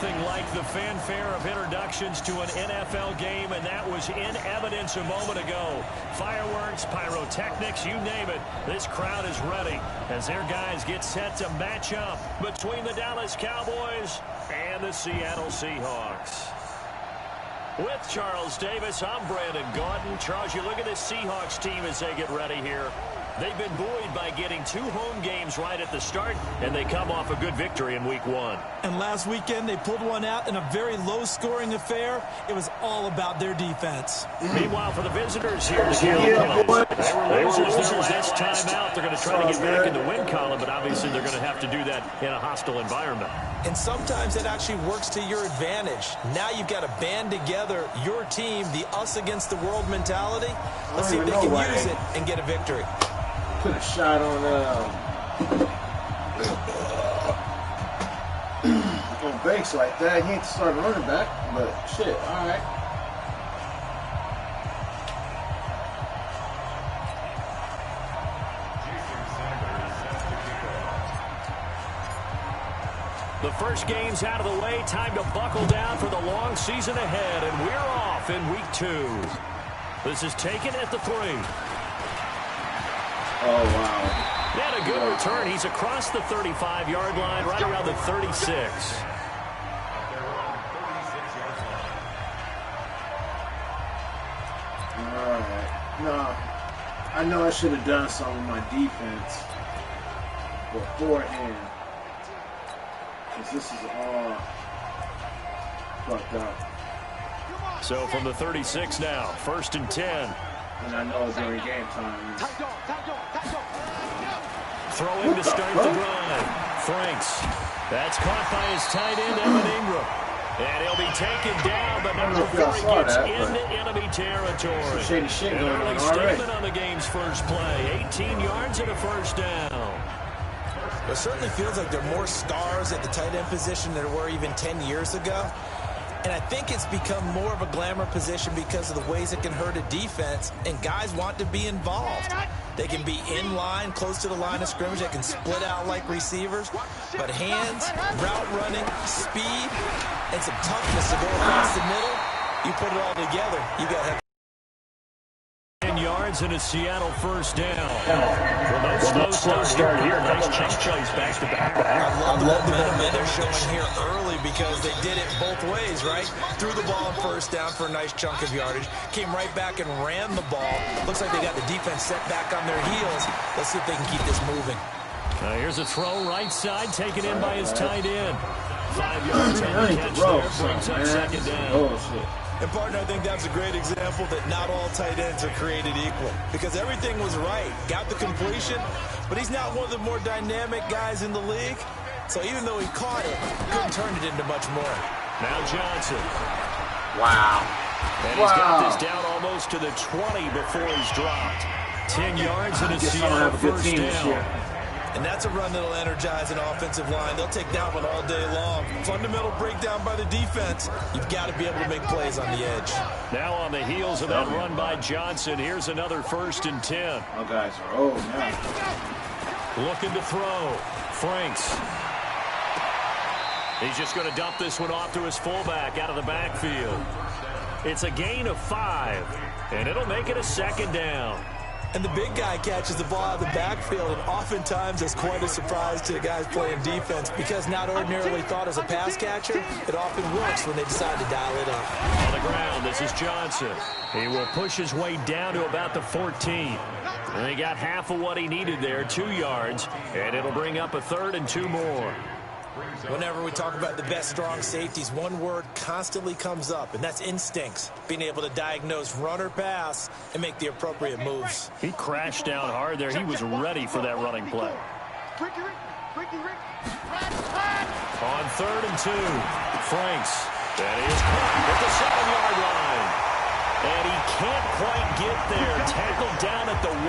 Nothing like the fanfare of introductions to an NFL game, and that was in evidence a moment ago. Fireworks, pyrotechnics, you name it. This crowd is ready as their guys get set to match up between the Dallas Cowboys and the Seattle Seahawks. With Charles Davis, I'm Brandon Gaudin. Charles, you look at this Seahawks team as they get ready here. They've been buoyed by getting 2 home games right at the start, and they come off a good victory in Week 1. And last weekend, they pulled one out in a very low-scoring affair. It was all about their defense. Meanwhile, for the visitors here, the Cowboys, they were losers this time out. They're going to try to get back in the win column, but obviously they're going to have to do that in a hostile environment. And sometimes it actually works to your advantage. Now you've got to band together your team, the us-against-the-world mentality. Let's see if they can use it and get a victory. Put a shot on Banks like that. He ain't starting running back, but shit, all right. The first game's out of the way. Time to buckle down for the long season ahead, and we're off in Week 2. This is taken at the 3. Oh, wow. And a good return. He's across the 35-yard line, right around the 36. All right. No, I know I should have done something with my defense beforehand. Because this is all fucked up. So from the 36 now, 1st and 10. And I know during game time. Throwing to start the drive. Franks. That's caught by his tight end, Evan Ingram. And he'll be taken down, but number 4 gets into enemy territory. Shady shit An going early on statement already. on the game's first play. 18 yards and a first down. It certainly feels like there are more stars at the tight end position than there were even 10 years ago. And I think it's become more of a glamour position because of the ways it can hurt a defense, and guys want to be involved. They can be in line, close to the line of scrimmage. They can split out like receivers. But hands, route running, speed, and some toughness to go across the middle, you put it all together, you got 10 yards and a Seattle first down. Well, no slow start here. Nice chunk plays back to back. I love the momentum they're showing here early because they did it both ways, right? Threw the ball on first down for a nice chunk of yardage. Came right back and ran the ball. Looks like they got the defense set back on their heels. Let's see if they can keep this moving. Here's a throw right side taken in by his tight end. 5 yards on the catch there. Brings up second down. Oh, shit. And, partner, I think that's a great example that not all tight ends are created equal because everything was right. Got the completion, but he's not one of the more dynamic guys in the league. So even though he caught it, couldn't turn it into much more. Now Johnson. Wow. And he's got this down almost to the 20 before he's dropped. 10 yards and a Seattle first down. And that's a run that'll energize an offensive line. They'll take that one all day long. Fundamental breakdown by the defense. You've got to be able to make plays on the edge. Now on the heels of that run by Johnson, here's another 1st and 10. Oh, guys are old now. Looking to throw. Franks. He's just going to dump this one off to his fullback out of the backfield. It's a gain of 5, and it'll make it a second down. And the big guy catches the ball out of the backfield, and oftentimes it's quite a surprise to the guys playing defense because not ordinarily thought as a pass catcher, it often works when they decide to dial it up. On the ground, this is Johnson. He will push his way down to about the 14. And he got half of what he needed there, 2 yards, and it'll bring up a 3rd and 2 more. Whenever we talk about the best strong safeties, one word constantly comes up, and that's instincts. Being able to diagnose run or pass and make the appropriate moves. He crashed down hard there. He was ready for that running play. On 3rd and 2, Franks. That is caught at the 7-yard line. And he can't quite get there. Tackled down at the 1.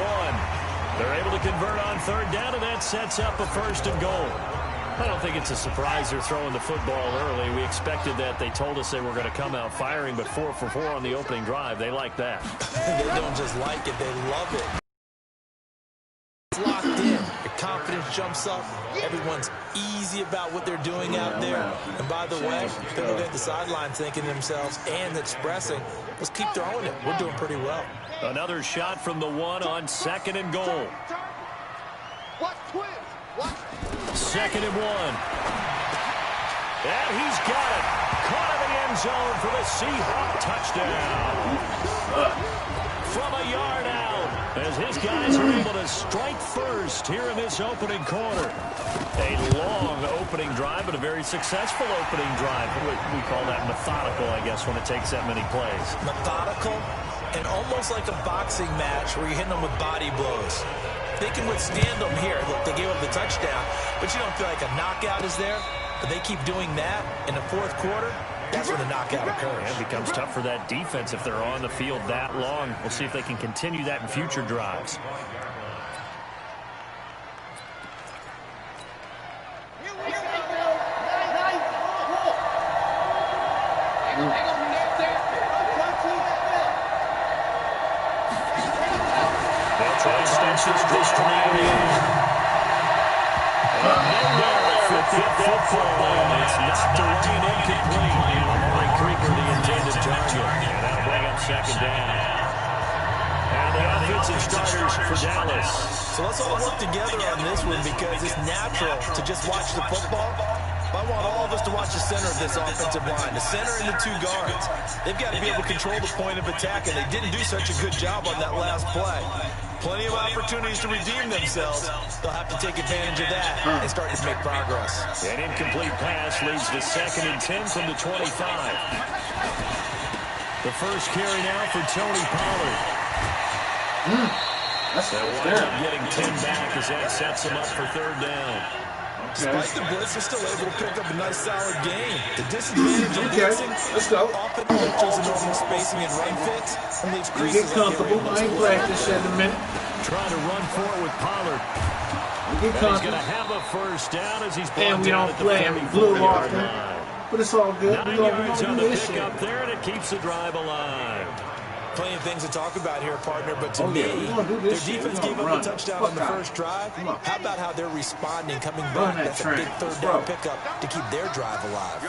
They're able to convert on 3rd down, and that sets up a 1st and goal. I don't think it's a surprise they're throwing the football early. We expected that. They told us they were going to come out firing, but 4 for 4 on the opening drive. They like that. They don't just like it, they love it. It's locked in. They're confident jumps up. Everyone's easy about what they're doing out there. And by the way, they're looking at the sideline thinking to themselves and expressing, let's keep throwing it. We're doing pretty well. Another shot from the 1 on 2nd and goal. 2nd and 1. And he's got it. Caught in the end zone for the Seahawk touchdown. From a yard out, as his guys are able to strike first here in this opening quarter. A long opening drive, but a very successful opening drive. We call that methodical, I guess, when it takes that many plays. Methodical and almost like a boxing match where you're hitting them with body blows. They can withstand them here. Look, they gave up the touchdown, but you don't feel like a knockout is there. But they keep doing that in the fourth quarter. That's when the knockout occurs. It becomes tough for that defense if they're on the field that long. We'll see if they can continue that in future drives. They'll try extensions just to the area. It's knocked away and incomplete. Amari Cooper, the intended target. And that'll bring up 2nd down. And the offensive starters for Dallas. So let's all work together on this one because it's natural to just watch the football. But I want all of us to watch the center of this offensive line, the center and the 2 guards. They've got to be able to control the point of attack, and they didn't do such a good job on that last play. Plenty of opportunities to redeem themselves. They'll have to take advantage of that and start to make progress. An incomplete pass leads to 2nd and 10 from the 25. The first carry now for Tony Pollard. They'll wind up getting 10 back as that sets him up for 3rd down. Despite the blitz, they're still able to pick up a nice, solid game. The disadvantage of blitzing often features in open spacing and run fits and leaves creases. Get comfortable. I ain't practiced in a minute. Trying to run for it with Pollard. Get and he's going to have a first down as he's brought and we down don't at the play 44-yard line. But it's all good. 9 yards on the pickup there, and it keeps the drive alive. Plenty of things to talk about here, partner, but to me, their defense gave up a touchdown on the first drive. How about how they're responding, coming back? That's a big 3rd down pickup to keep their drive alive.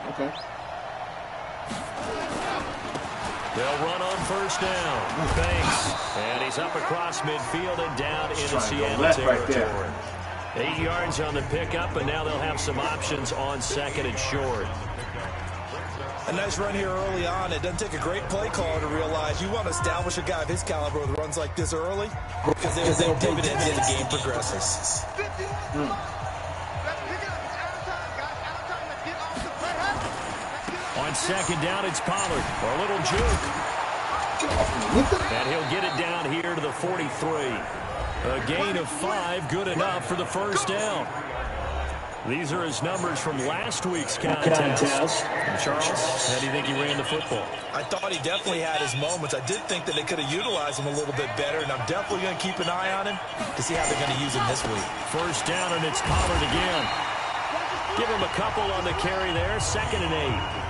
Okay. They'll run on 1st down. Banks. And he's up across midfield and down into Seattle territory. 8 yards on the pickup, and now they'll have some options on 2nd and short. A nice run here early on. It doesn't take a great play caller to realize you want to establish a guy of his caliber with runs like this early because they'll pay dividends as the game progresses. On 2nd down, it's Pollard. A little juke. And he'll get it down here to the 43. A gain of 5, good enough for the 1st down. These are his numbers from last week's contest. Charles, how do you think he ran the football? I thought he definitely had his moments. I did think that they could have utilized him a little bit better, and I'm definitely going to keep an eye on him to see how they're going to use him this week. 1st down, and it's Pollard again. Give him a couple on the carry there. 2nd and 8.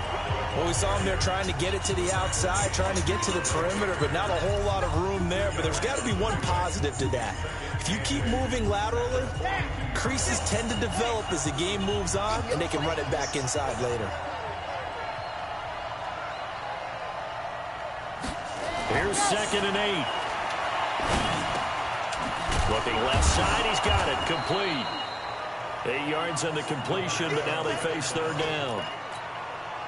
Well, we saw him there trying to get it to the outside, trying to get to the perimeter, but not a whole lot of room there. But there's got to be one positive to that. If you keep moving laterally, creases tend to develop as the game moves on, and they can run it back inside later. Here's 2nd and 8. Looking left side, he's got it. Complete. 8 yards on the completion, but now they face 3rd down.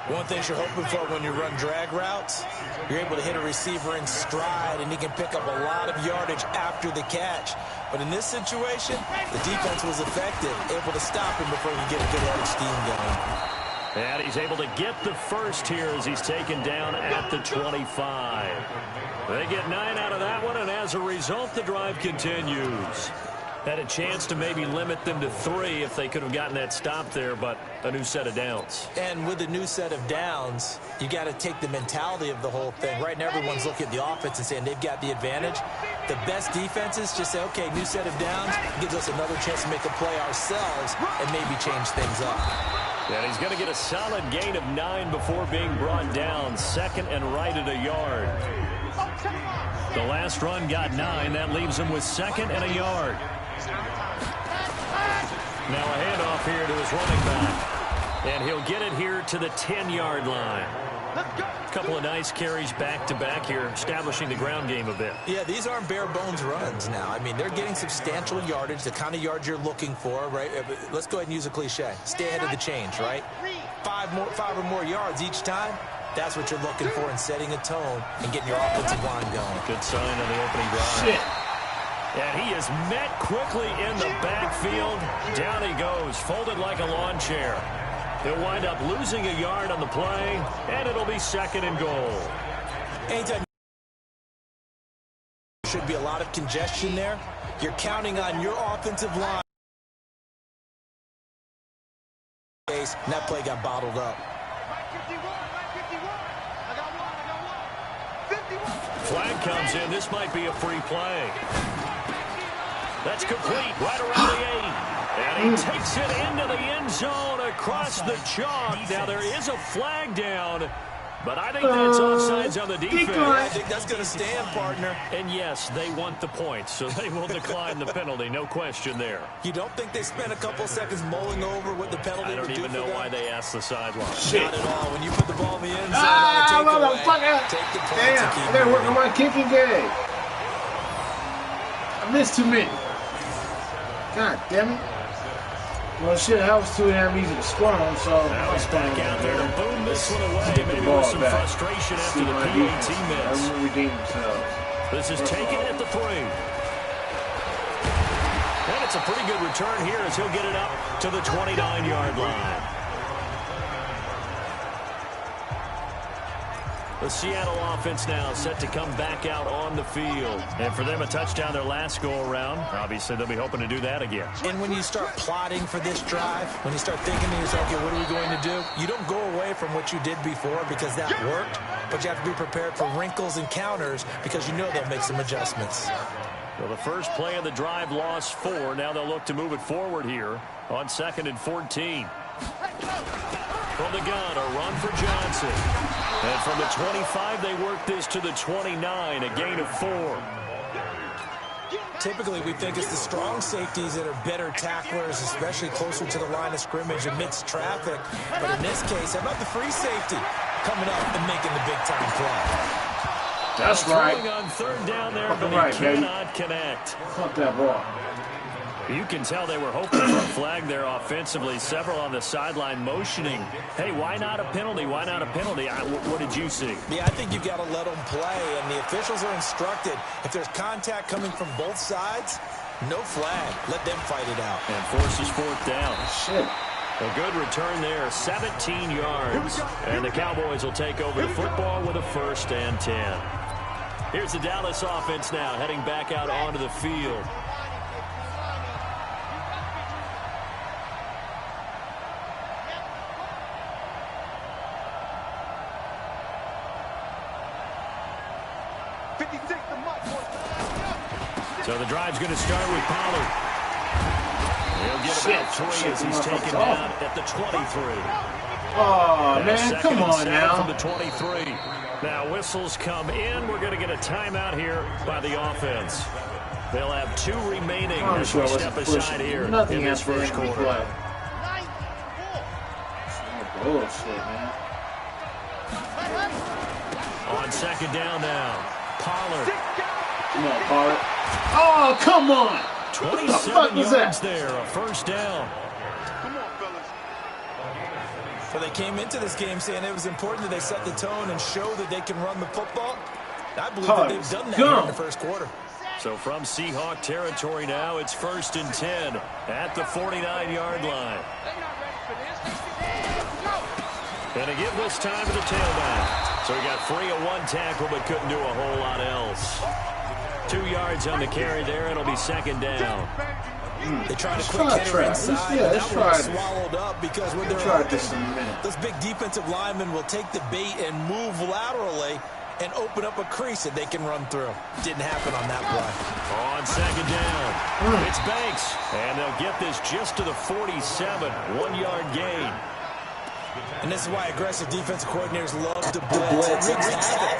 One thing you're hoping for when you run drag routes, you're able to hit a receiver in stride, and he can pick up a lot of yardage after the catch. But in this situation, the defense was effective, able to stop him before he could get a good head of steam going. And he's able to get the first here as he's taken down at the 25. They get 9 out of that one, and as a result, the drive continues. Had a chance to maybe limit them to 3 if they could have gotten that stop there, but a new set of downs. And with a new set of downs, you got to take the mentality of the whole thing. Right now, everyone's looking at the offense and saying they've got the advantage. The best defenses just say, okay, new set of downs gives us another chance to make a play ourselves and maybe change things up. And he's going to get a solid gain of 9 before being brought down. 2nd and right at a yard. The last run got 9. That leaves him with 2nd and a yard. Now a handoff here to his running back. And he'll get it here to the 10-yard line. A couple of nice carries back-to-back here, establishing the ground game a bit. Yeah, these aren't bare-bones runs now. I mean, they're getting substantial yardage, the kind of yards you're looking for, right? Let's go ahead and use a cliche. Stay ahead of the change, right? 5 or more yards each time. That's what you're looking for in setting a tone and getting your offensive line going. Good sign on the opening drive. Shit. And he is met quickly in the backfield. Down he goes, folded like a lawn chair. He'll wind up losing a yard on the play, and it'll be 2nd and goal. Anytime there should be a lot of congestion there, you're counting on your offensive line. And that play got bottled up. Flag comes in. This might be a free play. That's complete right around the 8. And he takes it into the end zone across the chalk. Now there is a flag down, but I think that's offsides on the defense. I think that's going to stand, partner. And yes, they want the points, so they will decline the penalty. No question there. You don't think they spent a couple seconds mulling over what the penalty would do? I don't even know why they asked the sideline. Not at all. When you put the ball in the end zone, motherfucker! take the points. Damn, I gotta work on my kicking game. I missed too many. God damn it. Well, shit helps too damn easy to score on, so... Now he's back out there to boom this one away. Maybe with some frustration after the PAT miss. Everyone redeem themselves. This is taken at the 3. And it's a pretty good return here as he'll get it up to the 29-yard line. The Seattle offense now set to come back out on the field. And for them, a touchdown their last go-around. Obviously, they'll be hoping to do that again. And when you start plotting for this drive, when you start thinking to yourself, okay, what are we going to do? You don't go away from what you did before because that worked, but you have to be prepared for wrinkles and counters because you know they'll make some adjustments. Well, the first play of the drive lost 4. Now they'll look to move it forward here on 2nd and 14. From the gun, a run for Johnson. And from the 25, they work this to the 29, a gain of 4. Typically, we think it's the strong safeties that are better tacklers, especially closer to the line of scrimmage amidst traffic. But in this case, how about the free safety coming up and making the big-time play? That's right. On 3rd down there, but right, he cannot connect. Fuck that ball. You can tell they were hoping for a flag there offensively. Several on the sideline motioning. Hey, why not a penalty? Why not a penalty? What did you see? Yeah, I think you've got to let them play, and the officials are instructed. If there's contact coming from both sides, no flag. Let them fight it out. And forces 4th down. Shit. A good return there, 17 yards. And the Cowboys will take over the football with a 1st and 10. Here's the Dallas offense now, heading back out onto the field. So the drive's going to start with Pollard. He'll get about 3 as he's taken down at the 23. Oh, man, come on now. From the 23. Now whistles come in. We're going to get a timeout here by the offense. They'll have 2 remaining as we step aside here in this first quarter. Bullshit, man. On 2nd down now, Pollard. Come on, Pollard. Oh, come on. 27 yards there, a 1st down. Come on, fellas. Well, they came into this game saying it was important that they set the tone and show that they can run the football. I believe that they've done that here in the first quarter. So from Seahawk territory now, it's 1st and 10 at the 49-yard line. And to give this time to the tailback. So he got free of 1 tackle, but couldn't do a whole lot else. 2 yards on the carry there. It'll be 2nd down. They tried a quick hitter inside. That one swallowed up because when those big defensive linemen will take the bait and move laterally and open up a crease that they can run through. Didn't happen on that play. On 2nd down, it's Banks. And they'll get this just to the 47. 1-yard gain. And this is why aggressive defensive coordinators love to blitz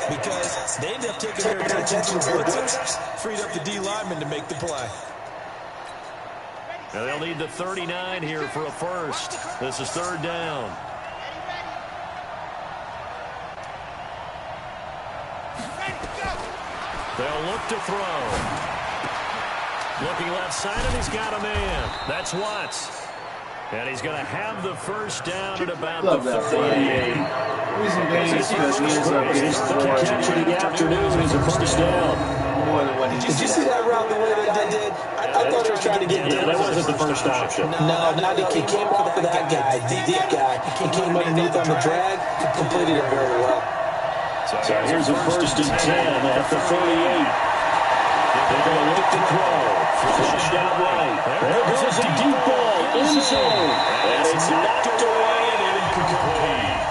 because they end up taking their attention to the blitzers, freed up the D lineman to make the play. Now they'll need the 39 here for a first. This is third down. They'll look to throw. Looking left side, and he's got a man. That's Watts. And he's going to have the first down at about the 38. Reason being is because he ends up getting scored. Catch of the afternoon is a first down. More than what he Did you see that route the way they did? I thought they were trying to get Yeah, that wasn't the first option. No, he came off of that guy, the deep guy. He came underneath on the drag, completed it very well. So here's a first and 10 at the 38. They're going to look to throw. Flushed out right. There goes a deep ball. End zone. And it's knocked away and incomplete.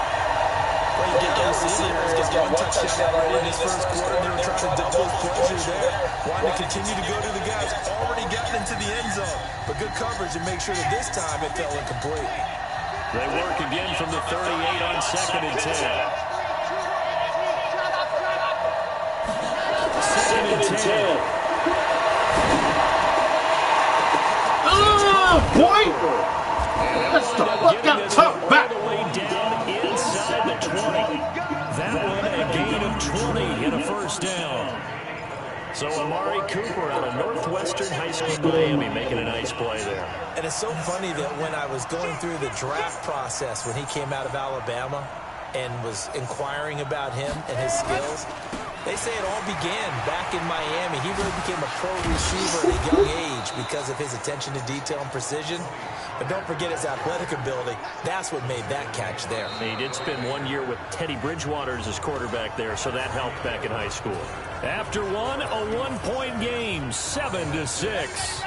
Well, you get LC here. He's got one touchdown already in his first quarter. They were trying to double his pleasure there. Wanting to continue to go to the guys already gotten into the end zone. But good coverage and make sure that this time it fell incomplete. They work again from the 38 on second and 10. Second and 10. Boy! That's the fuck up, top back! All the way down inside the 20. That one a gain of 20 and a first down. So Amari Cooper out of Northwestern High School, Miami, making a nice play there. And it's so funny that when I was going through the draft process when he came out of Alabama and was inquiring about him and his skills, they say it all began back in Miami. He really became a pro receiver at a young age because of his attention to detail and precision. But don't forget his athletic ability. That's what made that catch there. He did spend 1 year with Teddy Bridgewater as his quarterback there, so that helped back in high school. After one, a one-point game, 7-6.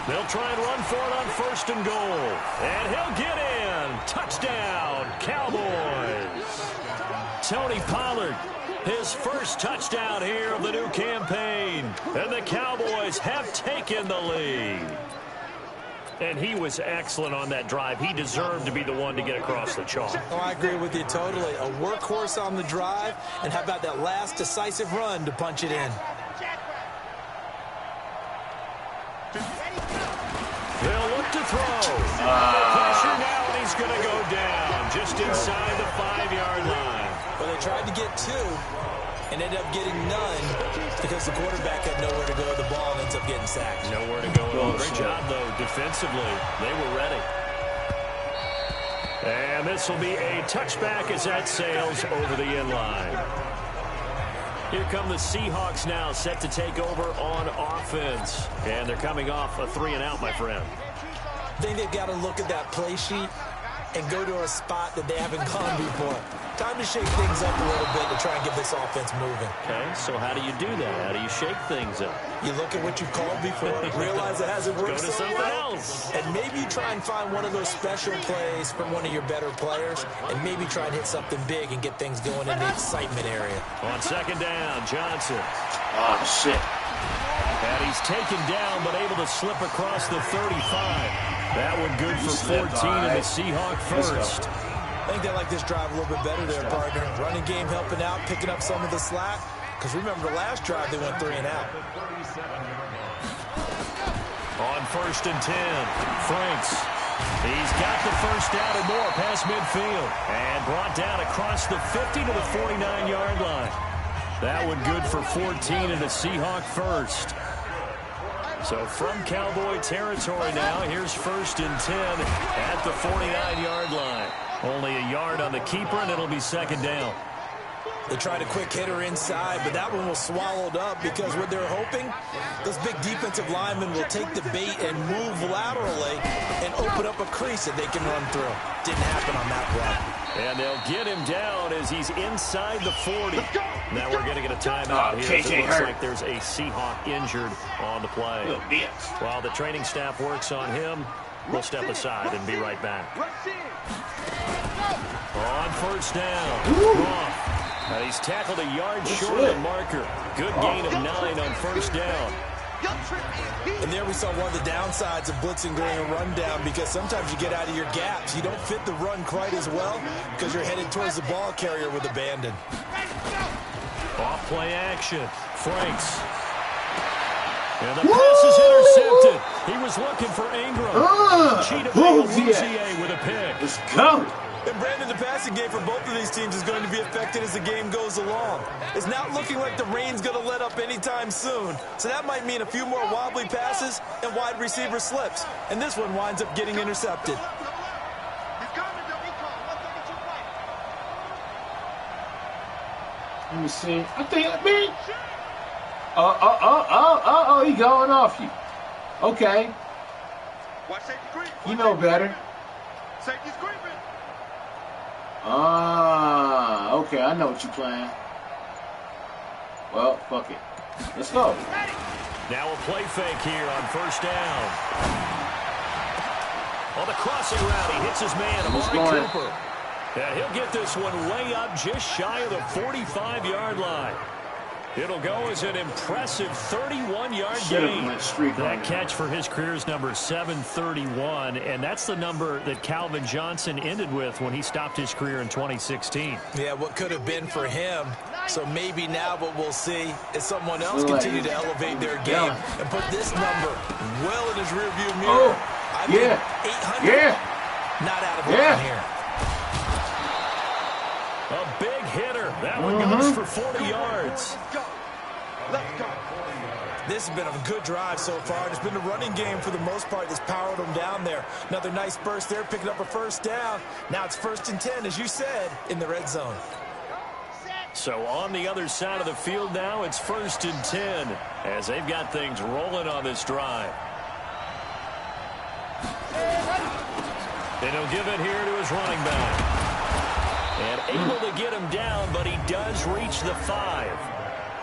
They'll try and run for it on first and goal. And he'll get in. Touchdown, Cowboys. Tony Pollard, his first touchdown here of the new campaign. And the Cowboys have taken the lead. And he was excellent on that drive. He deserved to be the one to get across the chalk. Oh, I agree with you totally. A workhorse on the drive. And how about that last decisive run to punch it in? They'll look to throw. Pressure now, and he's going to go down just inside the 5-yard line. Well, they tried to get two and ended up getting none because the quarterback had nowhere to go with the ball and ends up getting sacked. Nowhere to go at all. Great job, though, defensively. They were ready. And this will be a touchback as that sails over the end line. Here come the Seahawks now, set to take over on offense. And they're coming off a 3-and-out, my friend. I think they've got to look at that play sheet and go to a spot that they haven't gone before. Time to shake things up a little bit to try and get this offense moving. Okay, so how do you do that? How do you shake things up? You look at what you've called before, realize it hasn't worked Go to so something well, else. and maybe you try and find one of those special plays from one of your better players, and maybe try and hit something big and get things going in the excitement area. On second down, Johnson. Oh, shit. And he's taken down, but able to slip across the 35. That one good for 14 in the Seahawk first. I think they like this drive a little bit better there, partner. Running game helping out, picking up some of the slack. Because remember, the last drive they went 3-and-out. On first and 10, Franks. He's got the first down and more past midfield. And brought down across the 50 to the 49-yard line. That one good for 14 in the Seahawk first. So from Cowboy territory now, here's first and 10 at the 49-yard line. Only a yard on the keeper, and it'll be second down. They tried a quick hitter inside, but that one was swallowed up because what they're hoping, those big defensive linemen will take the bait and move laterally and open up a crease that they can run through. Didn't happen on that run. And they'll get him down as he's inside the 40. Now we're going to get a timeout here. It looks like there's a Seahawk injured on the play. While the training staff works on him, we'll step aside and be right back. On first down, He's tackled a yard short of the marker. Good gain of 9 on first down. And there we saw one of the downsides of blitzing during a rundown, because sometimes you get out of your gaps. You don't fit the run quite as well because you're headed towards the ball carrier with abandon. Off play action. Franks. And the pass is intercepted. He was looking for Ingram. Cheetah with a pick. Let's go. And Brandon, the passing game for both of these teams is going to be affected as the game goes along. It's not looking like the rain's going to let up anytime soon. So that might mean a few more wobbly passes and wide receiver slips. And this one winds up getting intercepted. Let me see. I think, man. He going off you. Okay. You know better. Okay, I know what you're playing. Well, fuck it. Let's go. Now a play fake here on first down. On the crossing route, he hits his man, Amari Cooper. And he'll get this one way up just shy of the 45-yard line. It'll go as an impressive 31-yard gain. That catch for his career is number 731, and that's the number that Calvin Johnson ended with when he stopped his career in 2016. Yeah, what could have been for him. So maybe now what we'll see is someone else continue to elevate their game and put this number well in his rearview mirror. I mean, 800. Not out of line here. A big hitter. That one goes for 40 yards. This has been a good drive so far. It's been a running game for the most part that's powered them down there. Another nice burst there, picking up a first down. Now it's 1st and 10, as you said, in the red zone. So on the other side of the field now, it's 1st and 10 as they've got things rolling on this drive. And he'll give it here to his running back. And able to get him down, but he does reach the 5.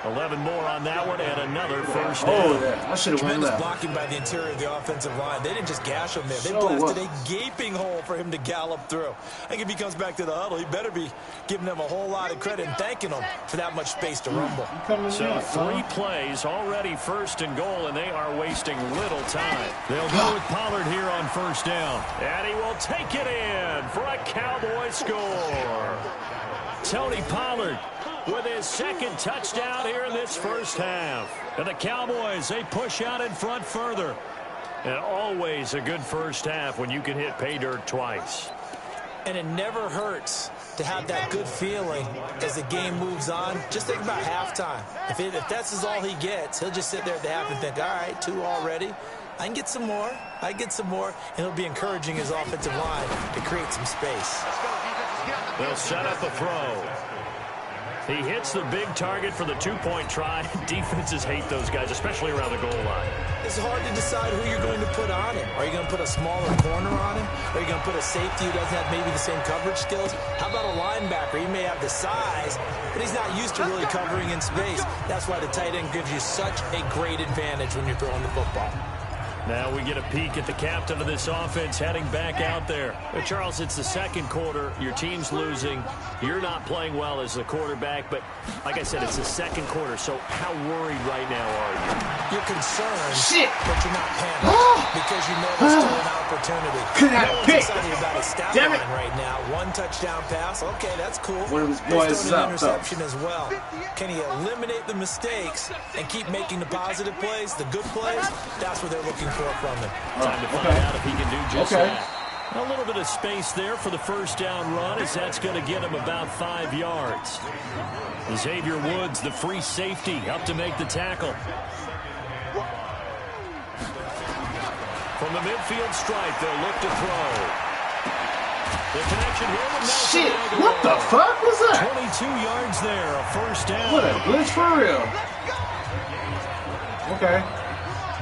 11 more on that one, and another first down. I should have went left. Blocking by the interior of the offensive line. They didn't just gash him there. They blasted a gaping hole for him to gallop through. I think if he comes back to the huddle, he better be giving them a whole lot of credit and thanking them for that much space to rumble. So 3 plays, already 1st and goal, and they are wasting little time. They'll go with Pollard here on first down. And he will take it in for a Cowboy score. Tony Pollard with his 2nd touchdown here in this first half. And the Cowboys, they push out in front further. And always a good first half when you can hit pay dirt twice. And it never hurts to have that good feeling as the game moves on. Just think about halftime. If that's all he gets, he'll just sit there at the half and think, all right, 2 already. I can get some more. I get some more. And he'll be encouraging his offensive line to create some space. They'll set up a throw. He hits the big target for the 2-point try. Defenses hate those guys, especially around the goal line. It's hard to decide who you're going to put on him. Are you going to put a smaller corner on him? Are you going to put a safety who doesn't have maybe the same coverage skills? How about a linebacker? He may have the size, but he's not used to really covering in space. That's why the tight end gives you such a great advantage when you're throwing the football. Now we get a peek at the captain of this offense heading back out there. But Charles, it's the 2nd quarter. Your team's losing. You're not playing well as the quarterback. But like I said, it's the 2nd quarter. So how worried right now are you? You're concerned, but you're not panicked because you know there's still an opportunity. No one's excited about his stat line right now. 1 touchdown pass. Okay, that's cool. One of his boys is an interception as well. Can he eliminate the mistakes and keep making the positive plays, the good plays? That's what they're looking for from him. Time to find out if he can do just that. A little bit of space there for the first down run, as that's going to get him about 5 yards. Xavier Woods, the free safety, up to make the tackle. From the midfield stripe, they'll look to throw. The connection here with Nelson. Shit, what the fuck was that? 22 yards there, a first down. What a blitz for real. Okay.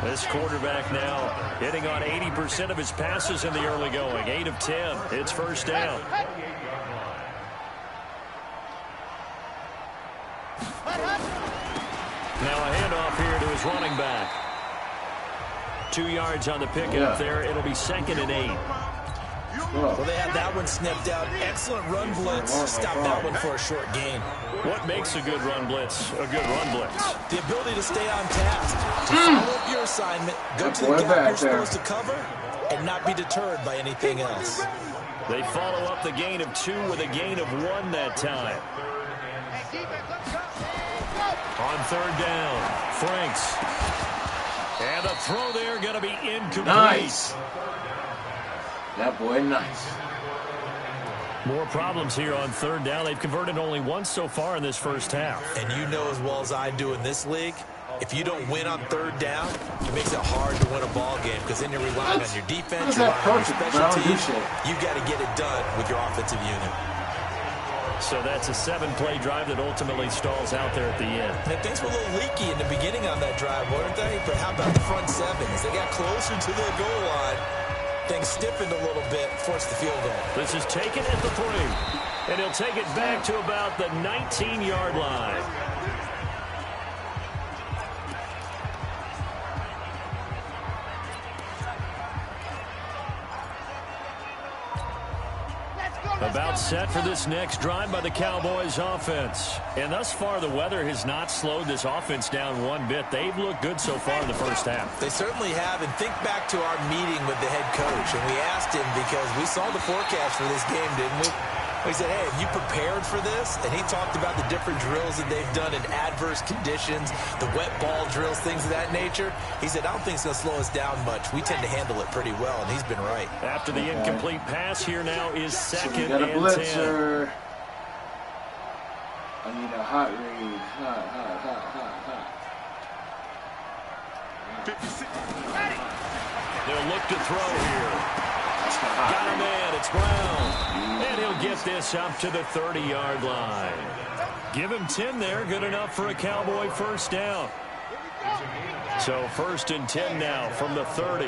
This quarterback now hitting on 80% of his passes in the early going. 8 of 10. It's first down. Now a handoff here to his running back. 2 yards on the pickup there. It'll be 2nd and 8. Well, they had that one sniffed out. Excellent run blitz. Stopped that one for a short gain. What makes a good run blitz a good run blitz? The ability to stay on task, to follow up your assignment, go to the gap you're supposed to cover, and not be deterred by anything else. They follow up the gain of 2 with a gain of 1 that time. On third down, Franks. And the throw there going to be incomplete. Nice. That boy, nice. More problems here on third down. They've converted only once so far in this first half. And you know as well as I do in this league, if you don't win on third down, it makes it hard to win a ball game because then you're relying on your defense, you're relying on your special teams. You've got to get it done with your offensive unit. So that's a 7-play drive that ultimately stalls out there at the end. And things were a little leaky in the beginning on that drive, weren't they? But how about the front 7? As they got closer to the goal line, things stiffened a little bit, forced the field goal. This is taken at the 3. And he'll take it back to about the 19-yard line. About set for this next drive by the Cowboys offense. And thus far, the weather has not slowed this offense down one bit. They've looked good so far in the first half. They certainly have. And think back to our meeting with the head coach. And we asked him because we saw the forecast for this game, didn't we? We said, hey, have you prepared for this? And he talked about the different drills that they've done in adverse conditions, the wet ball drills, things of that nature. He said, I don't think it's going to slow us down much. We tend to handle it pretty well, and he's been right. After the incomplete pass, here now is second got a and blitzer. 10. I need a hot read. Hot. They'll look to throw here. Got him in. It's Brown. And he'll get this up to the 30-yard line. Give him 10 there. Good enough for a Cowboy first down. So first and 10 now from the 30.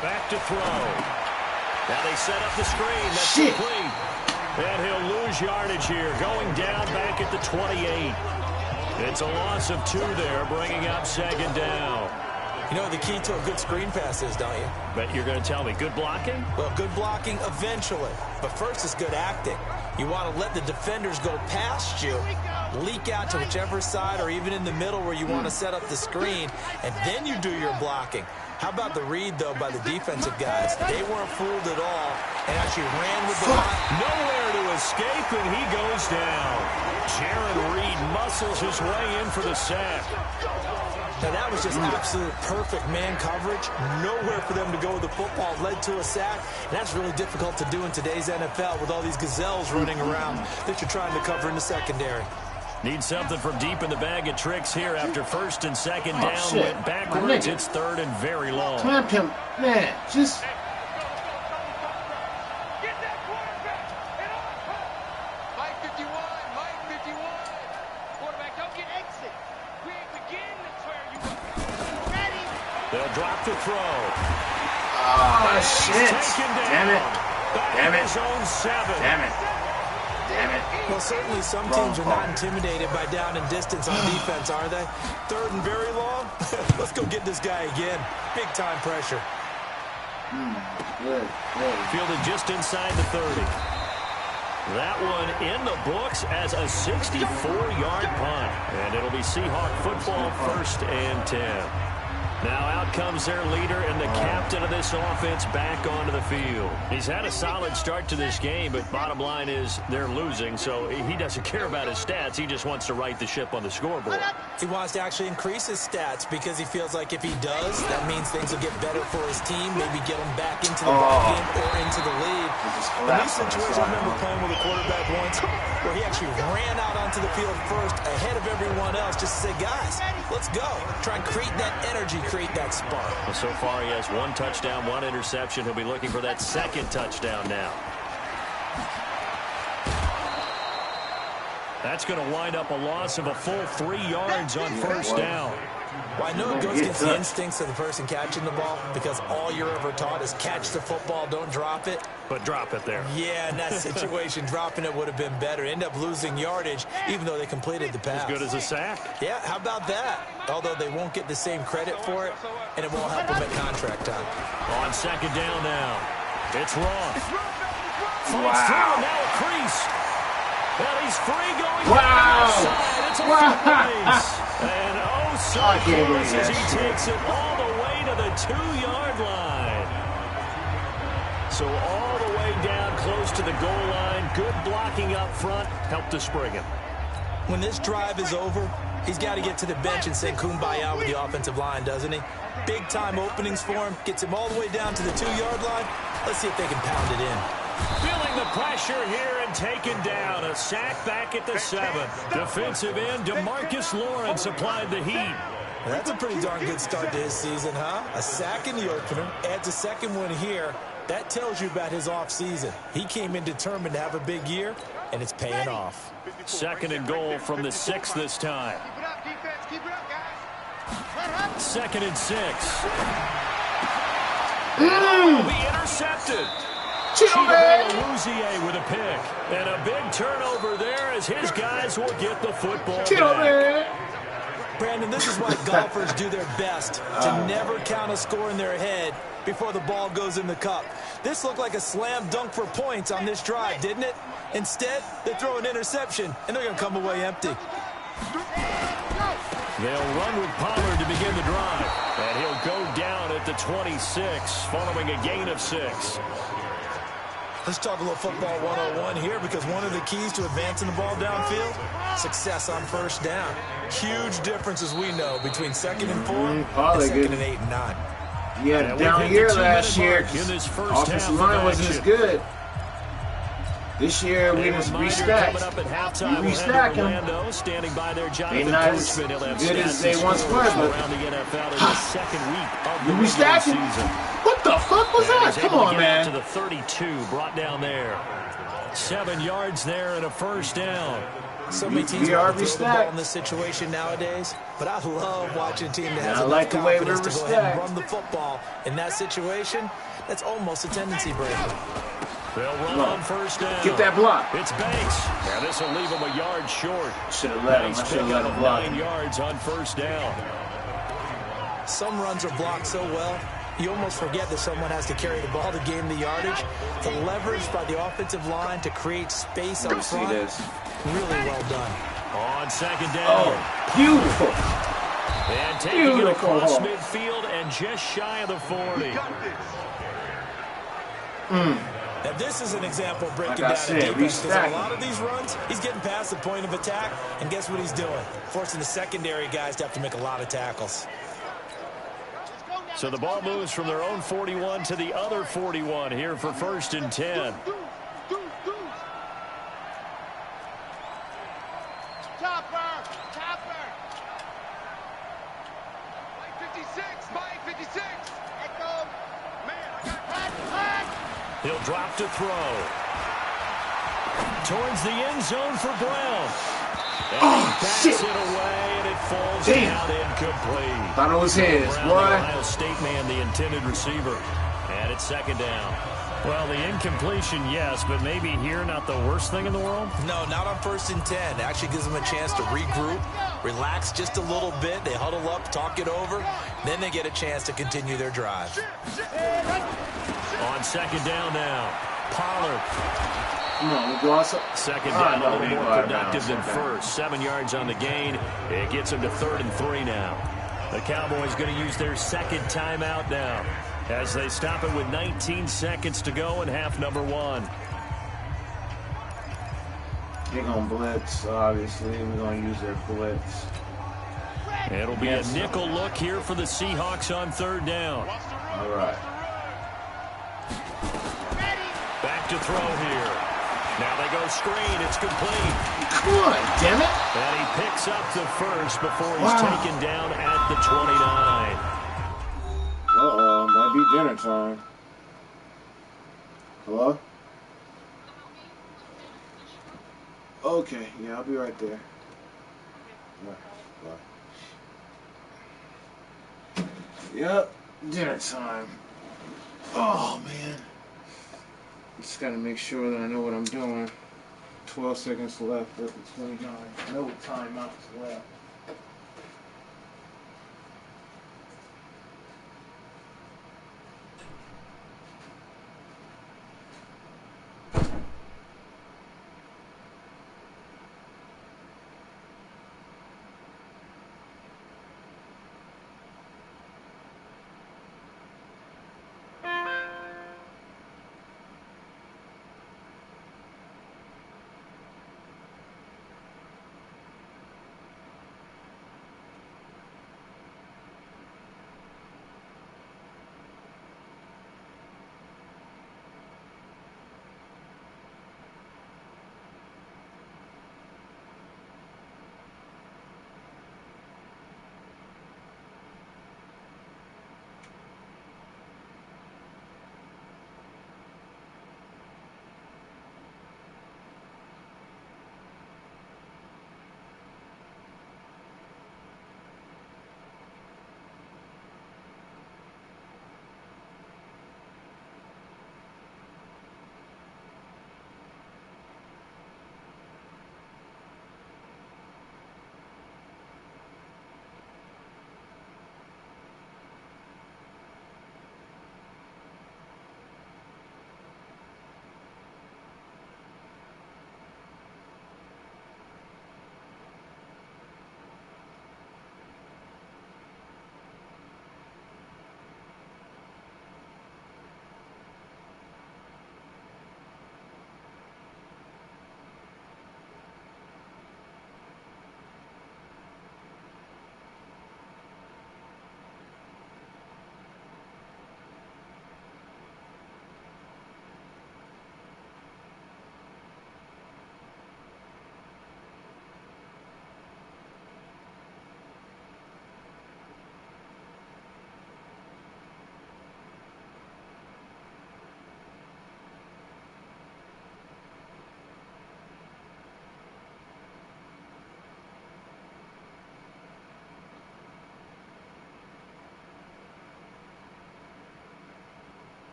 Back to throw. Now they set up the screen. That's complete. And he'll lose yardage here. Going down back at the 28. It's a loss of 2 there, bringing up second down. You know what the key to a good screen pass is, don't you? But you're going to tell me, good blocking? Well, good blocking eventually. But first is good acting. You want to let the defenders go past you, leak out to whichever side or even in the middle where you want to set up the screen, and then you do your blocking. How about the read, though, by the defensive guys? They weren't fooled at all and actually ran with the line. Nowhere to escape, and he goes down. Jaron Reed muscles his way in for the sack. Now, that was just absolute perfect man coverage. Nowhere for them to go with the football. Led to a sack. And that's really difficult to do in today's NFL with all these gazelles running around that you're trying to cover in the secondary. Need something from deep in the bag of tricks here after first and second down went backwards. It's third and very long. Clamp him. Man, just... They'll drop the throw. Oh, shit. Damn it. Damn it. Zone 7. Damn it. Damn it. Well, certainly some teams are not intimidated by down and distance on defense, are they? Third and very long? Let's go get this guy again. Big time pressure. Good. Fielded just inside the 30. That one in the books as a 64-yard punt. And it'll be Seahawk football, first and 10. Now out comes their leader and the captain of this offense back onto the field. He's had a solid start to this game, but bottom line is they're losing, so he doesn't care about his stats. He just wants to right the ship on the scoreboard. He wants to actually increase his stats because he feels like if he does, that means things will get better for his team, maybe get him back into the ball game or into the lead. In these situations, I remember playing with a quarterback once where he actually ran out onto the field first ahead of everyone else just to say, guys, let's go. Try and create that energy, create that spark. Well, so far he has 1 touchdown, 1 interception. He'll be looking for that second touchdown now. That's going to wind up a loss of a full 3 yards on first down. Well, I know it goes against the instincts of the person catching the ball because all you're ever taught is catch the football, don't drop it. But drop it there. Yeah, in that situation, dropping it would have been better. End up losing yardage, even though they completed the pass. As good as a sack. Yeah, how about that? Although they won't get the same credit for it, and it won't help them at contract time. On second down now. It's Ross. Fights through and now a crease. And he's free going down the side. It's a place. And so close as he takes it all the way to the 2-yard line. So all the way down close to the goal line. Good blocking up front. Helped to spring him. When this drive is over, he's got to get to the bench and say kumbaya with the offensive line, doesn't he? Big-time openings for him. Gets him all the way down to the 2-yard line. Let's see if they can pound it in. Feeling the pressure here and taken down. A sack back at the 7. Defensive end DeMarcus Lawrence applied the heat. Well, that's a pretty darn good start to his season, huh? A sack in the opener, adds a second one here. That tells you about his offseason. He came in determined to have a big year, and it's paying off. Second and goal from the 6 this time. Second and 6. Will be intercepted. Chidobe with a pick. And a big turnover there as his guys will get the football back. Brandon, this is why golfers do their best to never count a score in their head before the ball goes in the cup. This looked like a slam dunk for points on this drive, didn't it? Instead, they throw an interception, and they're going to come away empty. They'll run with Pollard to begin the drive. And he'll go down at the 26 following a gain of 6. Let's talk a little football 101 here because one of the keys to advancing the ball downfield, success on first down. Huge difference, as we know, between 2nd and 4 and 2nd and 8 and 9. Yeah, down year last year. Offensive line wasn't as good. This year, we just restacked. We restacked them. Standing by their They're not as good as they once were, but we restacked them. What the fuck was that? Come on, man. To the 32, brought down there. 7 yards there and a first down. So many teams want to throw the ball in this situation nowadays, but I love watching a team that has enough confidence to go ahead and run the football. In that situation, that's almost a tendency breaker. They'll run on first down. Get that block. It's Banks. Now this will leave him a yard short. Should have let him. I should have let him block. 9 yards on first down. Some runs are blocked so well, you almost forget that someone has to carry the ball to gain the yardage. The leverage by the offensive line to create space up front, really well done. On second down. Oh, beautiful. And taking it across midfield and just shy of the 40. Now this is an example of breaking down a defense because a lot of these runs, he's getting past the point of attack, and guess what he's doing? Forcing the secondary guys to have to make a lot of tackles. So the ball moves from their own 41 to the other 41 here for 1st and 10. He'll drop to throw. Towards the end zone for Brown. And he backs it away, and it falls down incomplete. Thought it was his, Brown, boy. the Ohio State man, the intended receiver. And it's second down. Well, the incompletion, yes, but maybe here not the worst thing in the world? No, not on 1st and 10. It actually gives them a chance to regroup, relax just a little bit. They huddle up, talk it over. Then they get a chance to continue their drive. On second down now, Pollard. Come on, we'll go also. Second down, a little more productive than first. 7 yards on the gain. It gets them to 3rd and 3 now. The Cowboys going to use their second timeout now as they stop it with 19 seconds to go in half number 1. They're going to blitz, obviously. We're going to use their blitz. It'll be a nickel look here for the Seahawks on 3rd down. All right. Back to throw here. Now they go screen. It's complete. Come on, damn it. And he picks up the first before he's taken down at the 29. Uh-oh, might be dinner time. Hello? Okay, yeah, I'll be right there. Bye. Yep, dinner time. Oh, man. Just gotta make sure that I know what I'm doing. 12 seconds left at the 29. No timeouts left.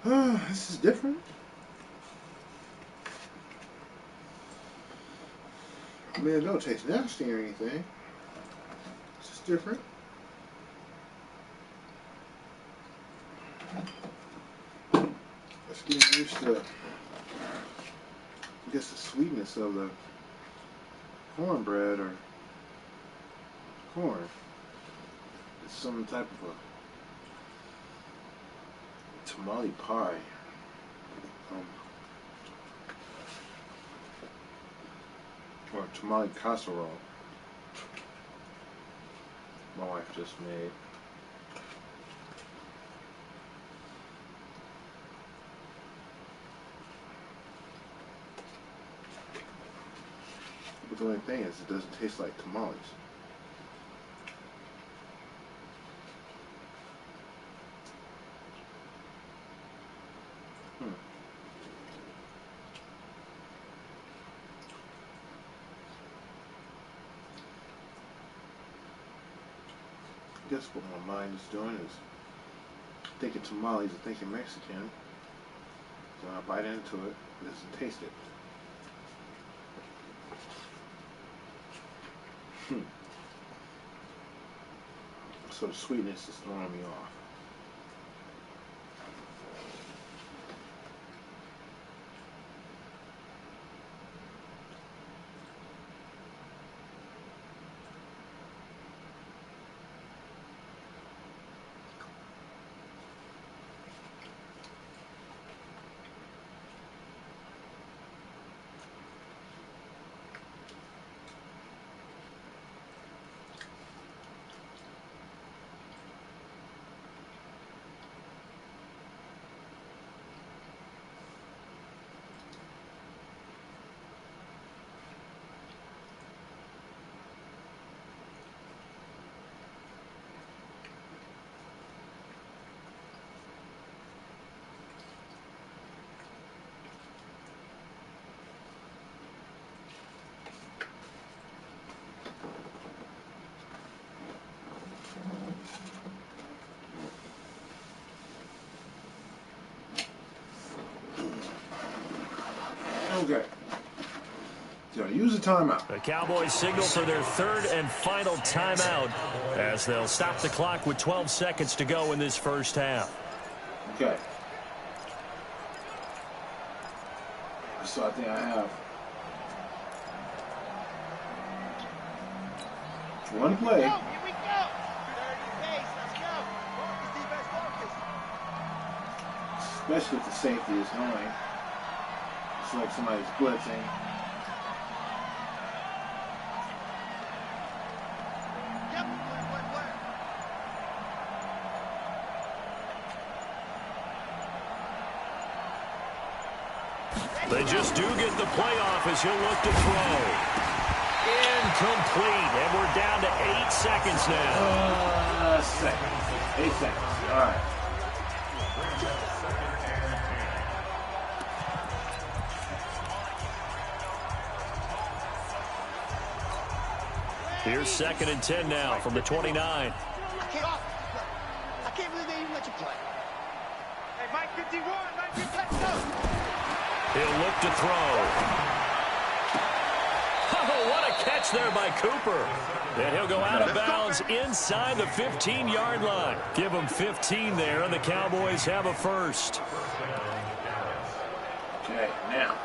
This is different. I mean, it don't taste nasty or anything. It's just different. Let's get used to, I guess, the sweetness of the cornbread or corn. It's some type of a tamale pie. Or tamale casserole my wife just made. But the only thing is, it doesn't taste like tamales. I guess what my mind is doing is thinking tamales and thinking Mexican. So I bite into it, it doesn't taste it. So the sweetness is throwing me off. Okay. So use a timeout. The Cowboys signal for their third and final timeout as they'll stop the clock with 12 seconds to go in this first half. Okay. So I think I have one play. Here we go. Pace, let's go. Focus, defense, focus. Especially if the safety is knowing. It's like somebody's blitzing. Yep, They just do get the playoff as he'll look to throw. Incomplete, and we're down to 8 seconds now. 8 seconds. All right. Here's 2nd and 10 now from the 29. I can't believe they even let you play. Hey, Mike 51, Mike, you touch those. He'll look to throw. Oh, what a catch there by Cooper. And he'll go out of bounds inside the 15-yard line. Give him 15 there, and the Cowboys have a first. Okay, now.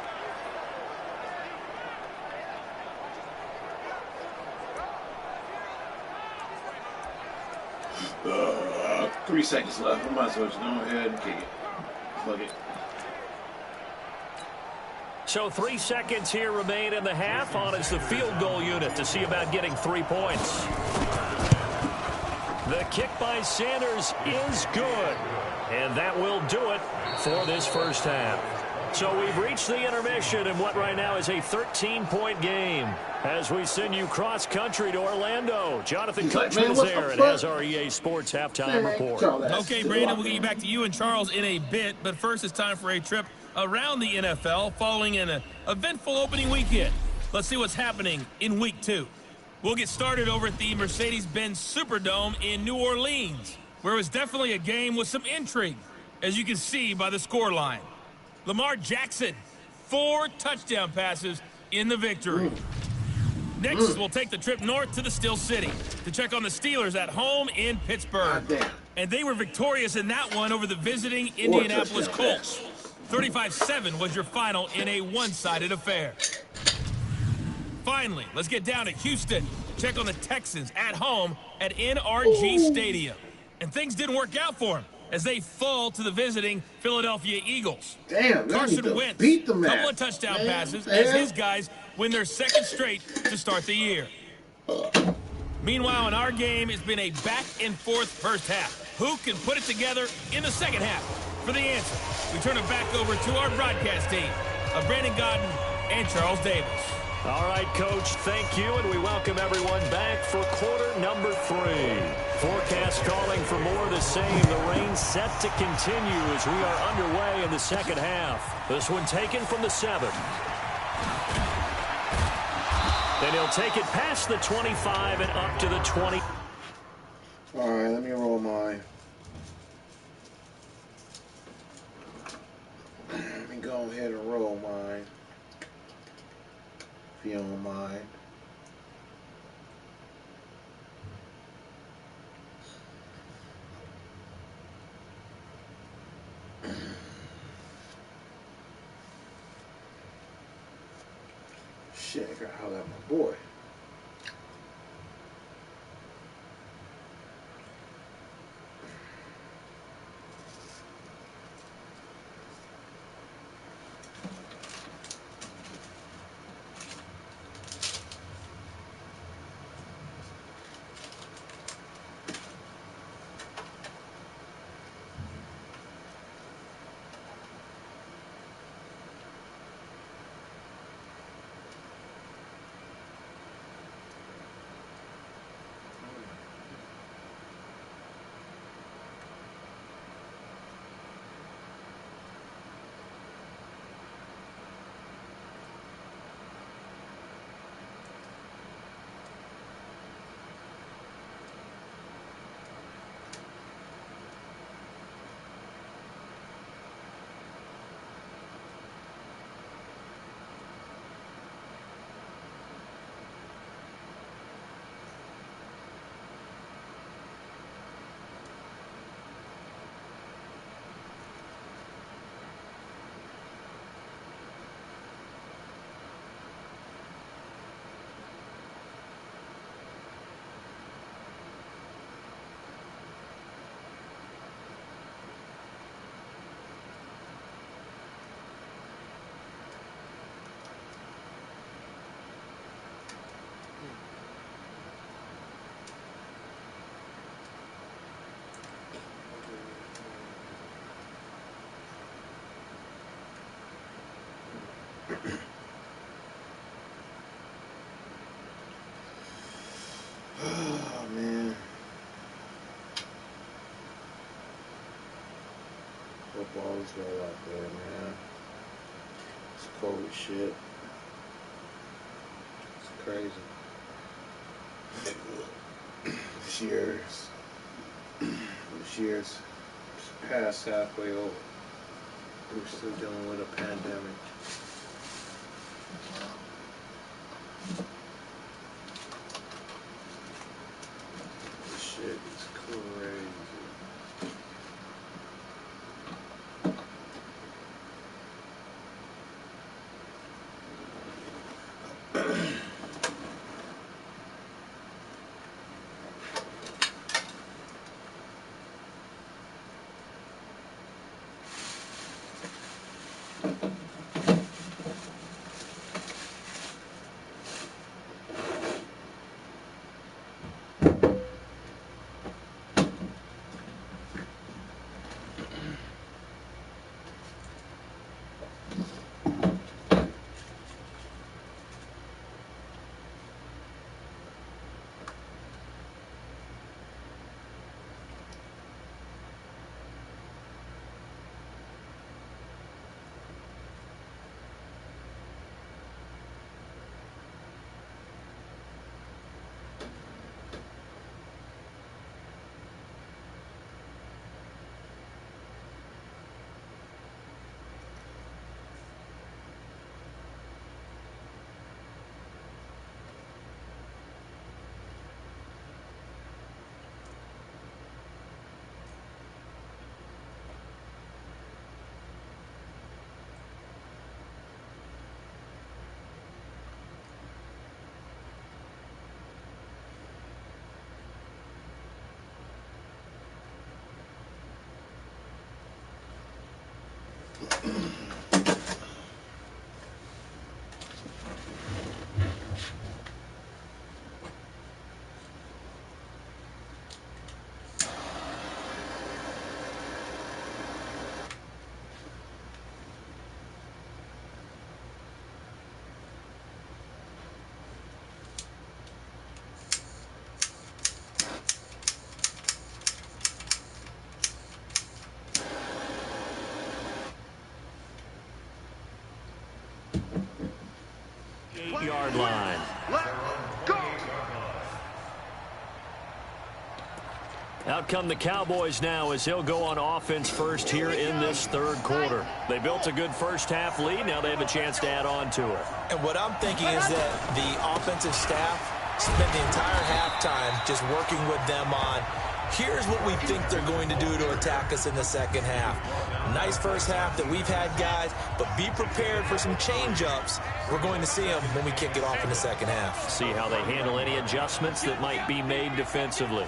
Three seconds left. We might as well just go ahead and kick it. Plug it. So 3 seconds here remain in the half. On is the field goal unit to see about getting 3 points. The kick by Sanders is good. And that will do it for this first half. So we've reached the intermission in what right now is a 13-point game. As we send you cross-country to Orlando, Jonathan Coachman is there and has our EA Sports halftime report. Okay, Brandon, we'll get back to you and Charles in a bit. But first, it's time for a trip around the NFL following an eventful opening weekend. Let's see what's happening in Week 2. We'll get started over at the Mercedes-Benz Superdome in New Orleans, where it was definitely a game with some intrigue. as you can see by the scoreline. Lamar Jackson, 4 touchdown passes in the victory. Next, we'll take the trip north to the Steel City to check on the Steelers at home in Pittsburgh. And they were victorious in that one over the visiting Indianapolis Colts. 35-7 was your final in a one-sided affair. Finally, let's get down to Houston to check on the Texans at home at NRG Stadium. And things didn't work out for them as they fall to the visiting Philadelphia Eagles. Damn, Carson Wentz, beat them, couple of touchdown passes as his guys win their second straight to start the year. Meanwhile, in our game, it's been a back-and-forth first half. Who can put it together in the second half? For the answer, we turn it back over to our broadcast team of Brandon Godden and Charles Davis. All right, Coach, thank you, and we welcome everyone back for quarter number 3. Forecast calling for more of the same. The rain set to continue as we are underway in the second half. This one taken from the 7. Then he'll take it past the 25 and up to the 20. All right, let me roll mine. Let me go ahead and roll mine. If you don't mind. Shit, I gotta holler at my boy. Oh, man. Football is well out there, man. It's cold as shit. It's crazy. This year's past halfway over. We're still dealing with a pandemic. This shit is crazy. 40-yard line. Out come the Cowboys now as he'll go on offense first here in this third quarter. They built a good first-half lead. Now they have a chance to add on to it. And what I'm thinking is that the offensive staff spent the entire halftime just working with them on, here's what we think they're going to do to attack us in the second half. Nice first half that we've had, guys, but be prepared for some change-ups. We're going to see them when we kick it off in the second half. See how they handle any adjustments that might be made defensively.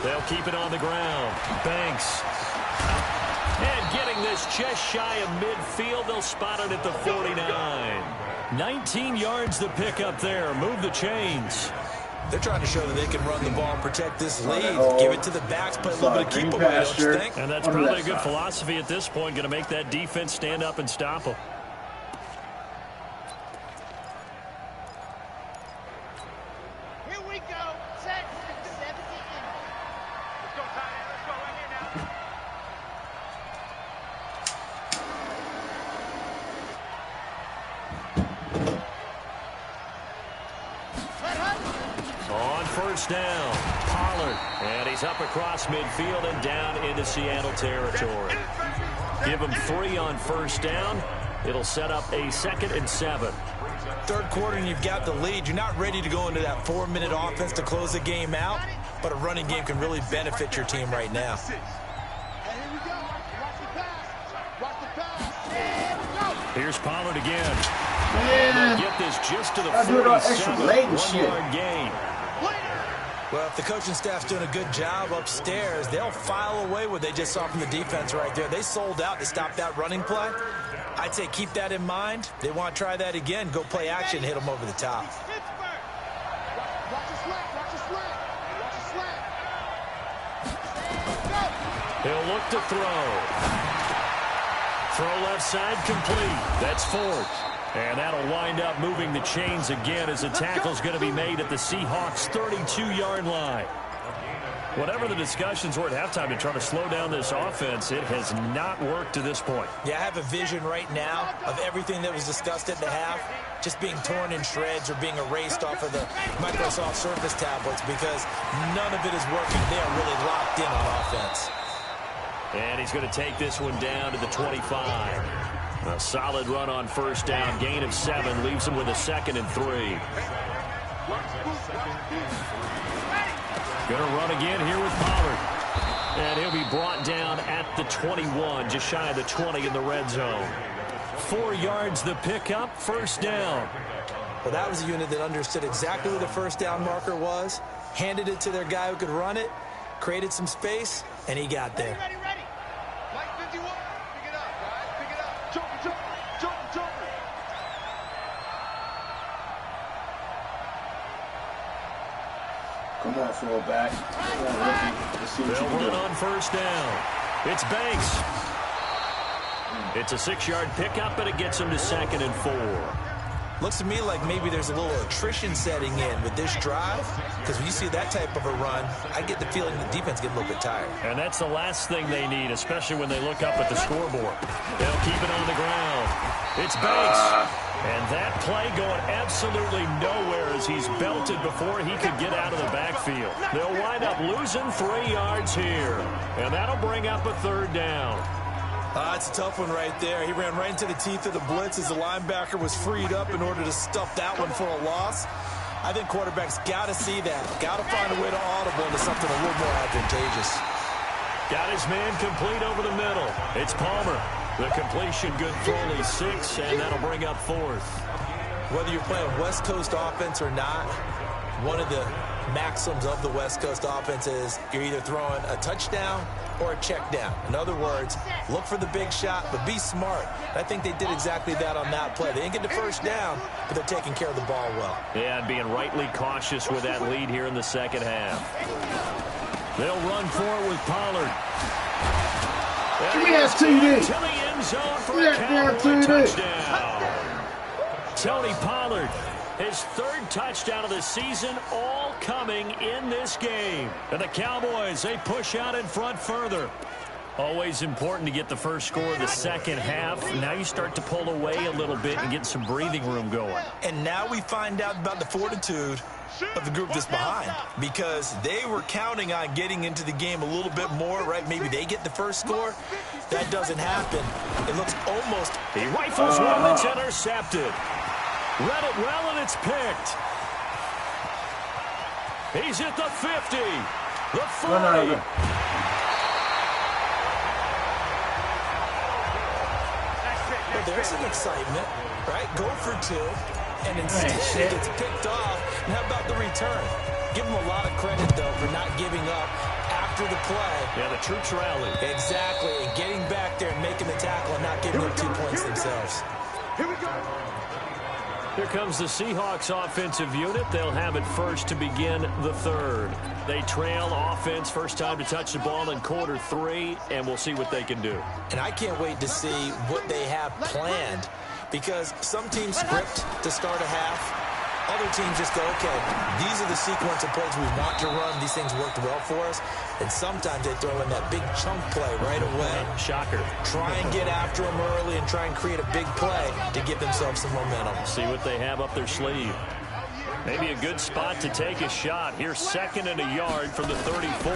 They'll keep it on the ground. Banks. And getting this just shy of midfield. They'll spot it at the 49. 19 yards to pick up there. Move the chains. They're trying to show that they can run the ball and protect this lead. Give it to the backs, play a little bit of keep away, don't you think? And that's probably a good philosophy at this point. Going to make that defense stand up and stop them. Here we go. Set 70 in. Let's go, Tyler. Let's go right here now. On first down, Pollard. And he's up across midfield and down into Seattle territory. Give him 3 on first down. It'll set up a 2nd and 7. Third quarter and you've got the lead. You're not ready to go into that 4-minute offense to close the game out, but a running game can really benefit your team right now. Here's Pollard again. Man, Get this just to the I do it all extra 47. late and shit. 1-yard gain. Well, if the coaching staff's doing a good job upstairs, they'll file away what they just saw from the defense right there. They sold out to stop that running play. I'd say keep that in mind. They want to try that again. Go play action, hit them over the top. He'll look to throw. Throw left side complete. That's 4th. And that'll wind up moving the chains again as the tackle's going to be made at the Seahawks' 32-yard line. Whatever the discussions were at halftime to try to slow down this offense, it has not worked to this point. Yeah, I have a vision right now of everything that was discussed at the half just being torn in shreds or being erased off of the Microsoft Surface tablets because none of it is working. They are really locked in on offense. And he's going to take this one down to the 25. A solid run on first down. Gain of 7 leaves him with a 2nd and 3. Going to run again here with Pollard. And he'll be brought down at the 21, just shy of the 20 in the red zone. 4 yards the pickup, first down. Well, that was a unit that understood exactly where the first down marker was, handed it to their guy who could run it, created some space, and he got there. Ready, ready. Like 51. Pick it up, guys. Pick it up. Joker, Joker, Joker, Joker. come on, fullback. Come on, rookie. Let's see what you They'll can run do. on first down. It's Banks. It's a 6-yard pickup, but it gets him to 2nd and 4. Looks to me like maybe there's a little attrition setting in with this drive, because when you see that type of a run, I get the feeling the defense gets a little bit tired. And that's the last thing they need, especially when they look up at the scoreboard. They'll keep it on the ground. It's Banks. And that play going absolutely nowhere as he's belted before he could get out of the backfield. They'll wind up losing 3 yards here. And that'll bring up a 3rd down. It's a tough one right there. He ran right into the teeth of the blitz as the linebacker was freed up in order to stuff that one for a loss. I think quarterbacks got to see that. Got to find a way to audible into something a little more advantageous. Got his man complete over the middle. It's Palmer. The completion good for only 6, and that'll bring up 4th. Whether you're playing West Coast offense or not, one of the maxims of the West Coast offense is you're either throwing a touchdown or a check down. In other words, look for the big shot, but be smart. I think they did exactly that on that play. They didn't get the first down, but they're taking care of the ball well. Yeah, and being rightly cautious with that lead here in the second half. They'll run forward with Pollard. Give me that TD. To the end zone for Yeah, a Cowboy TD. touchdown. Tony Pollard, his 3rd touchdown of the season, all coming in this game. And the Cowboys, they push out in front further. Always important to get the first score of the second half. Now you start to pull away a little bit and get some breathing room going. And now we find out about the fortitude of the group that's behind, because they were counting on getting into the game a little bit more, right? Maybe they get the first score. That doesn't happen. It looks almost... He rifles one, it's intercepted. Read it well, and it's picked. He's at the 50, the 40. Well, there's some excitement, right? Go for 2, and instead it gets picked off. And how about the return? Give them a lot of credit, though, for not giving up after the play. Yeah, the troops rallied. Exactly, and getting back there and making the tackle and not giving up 2 points themselves. Here we go. Here comes the Seahawks offensive unit. They'll have it first to begin the third. They trail offense, first time to touch the ball in quarter 3, and we'll see what they can do. And I can't wait to see what they have planned, because some teams script to start a half. Other teams just go, okay, these are the sequence of plays we want to run. These things worked well for us. And sometimes they throw in that big chunk play right away. Shocker. Try and get after them early and try and create a big play to give themselves some momentum. See what they have up their sleeve. Maybe a good spot to take a shot. Here's 2nd and a yard from the 34.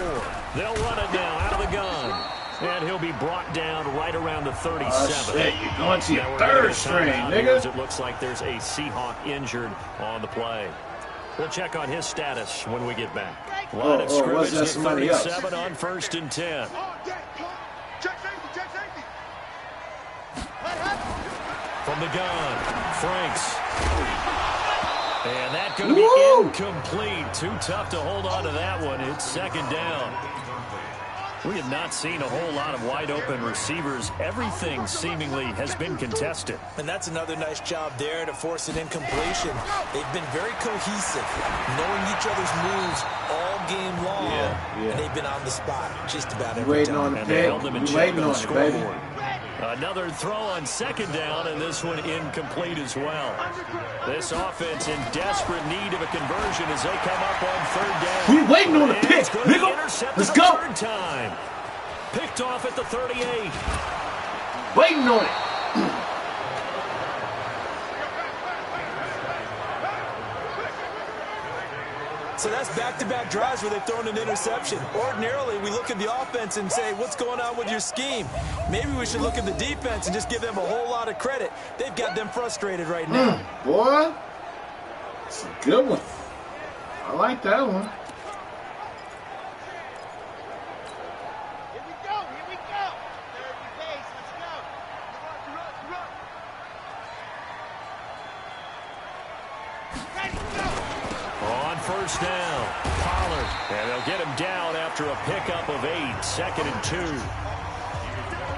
They'll run it now out of the gun. And he'll be brought down right around the 37. Oh, shit, you're going to your third string, nigga. It looks like there's a Seahawk injured on the play. We'll check on his status when we get back. Line of scrimmage at 37 on 1st and 10. From the gun, Franks. And that's going to be incomplete. Too tough to hold on to that one. It's 2nd down. We have not seen a whole lot of wide-open receivers. Everything seemingly has been contested. And that's another nice job there to force an incompletion. They've been very cohesive, knowing each other's moves all game long. And they've been on the spot just about every time. And they held them in check on the scoreboard. Another throw on 2nd down, and this one incomplete as well. This offense in desperate need of a conversion as they come up on 3rd down. We waiting on the pick, nigga. Let's go. 3rd time. Picked off at the 38. Waiting on it. So that's back-to-back drives where they've thrown an interception. Ordinarily, we look at the offense and say, what's going on with your scheme? Maybe we should look at the defense and just give them a whole lot of credit. They've got them frustrated right now. Boy, it's a good one. I like that one. Here we go. Here we go. Third and base. Let's go. Ready, go. On 1st down, Pollard. And they'll get him down after a pickup of 8, 2nd and 2.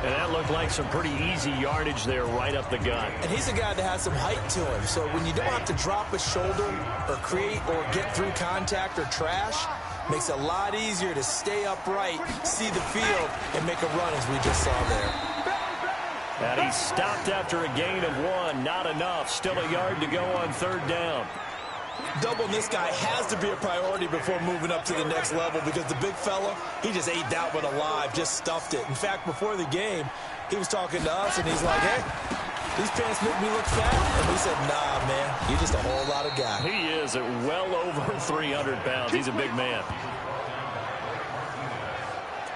And that looked like some pretty easy yardage there right up the gut. And he's a guy that has some height to him. So when you don't have to drop a shoulder or create or get through contact or trash, makes it a lot easier to stay upright, see the field, and make a run as we just saw there. And he stopped after a gain of 1. Not enough. Still a yard to go on 3rd down. Doubling this guy has to be a priority before moving up to the next level, because the big fella, he just ate that one alive, just stuffed it. In fact, before the game, he was talking to us, and he's like, hey, these pants make me look fat. And we said, nah, man, you're just a whole lot of guy. He is at well over 300 pounds. He's a big man.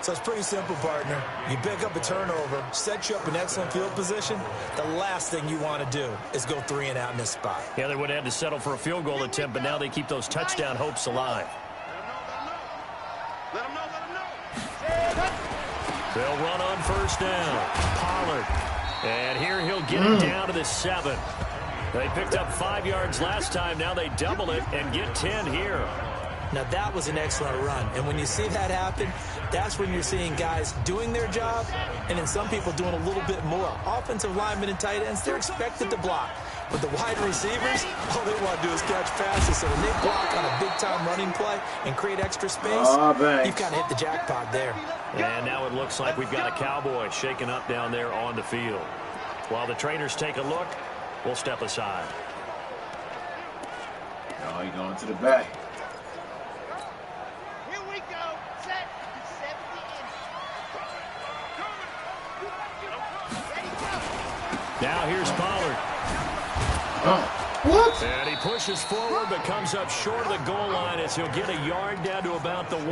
So it's pretty simple, partner. You pick up a turnover, set you up in excellent field position. The last thing you want to do is go 3 and out in this spot. Yeah, they would have had to settle for a field goal attempt, but now they keep those touchdown hopes alive. Let them know. They'll run on 1st down. Pollard. And here he'll get it down to the 7. They picked up 5 yards last time. Now they double it and get 10 here. Now, that was an excellent run. And when you see that happen, that's when you're seeing guys doing their job, and then some people doing a little bit more. Offensive linemen and tight ends, they're expected to block. But the wide receivers, all they want to do is catch passes. So when they block on a big-time running play and create extra space, you've kind of hit the jackpot there. And now it looks like we've got a Cowboy shaking up down there on the field. While the trainers take a look, we'll step aside. Oh, you're going to the back. Here we go. Set. 70 inches. Now here's Pollard. What? And he pushes forward but comes up short of the goal line as he'll get a yard down to about the 1.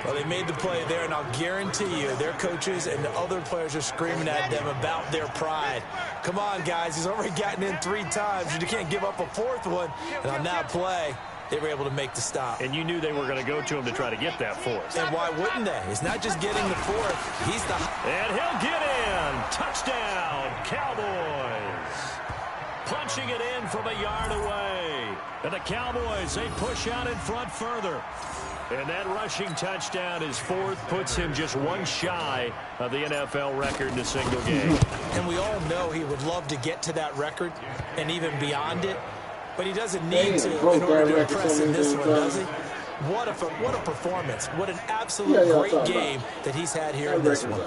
Well, they made the play there, and I'll guarantee you their coaches and the other players are screaming at them about their pride. Come on, guys. He's already gotten in 3 times. You can't give up a 4th one. And on that play, they were able to make the stop. And you knew they were going to go to him to try to get that 4th. And why wouldn't they? It's not just getting the 4th. He's the... And he'll get in. Touchdown, Cowboys. Punching it in from a yard away. And the Cowboys, they push out in front further. And that rushing touchdown, his 4th, puts him just 1 shy of the NFL record in a single game. And we all know he would love to get to that record and even beyond it. But he doesn't need to in order to impress in this one, does he? What a performance. What an absolute great game that he's had here in this one.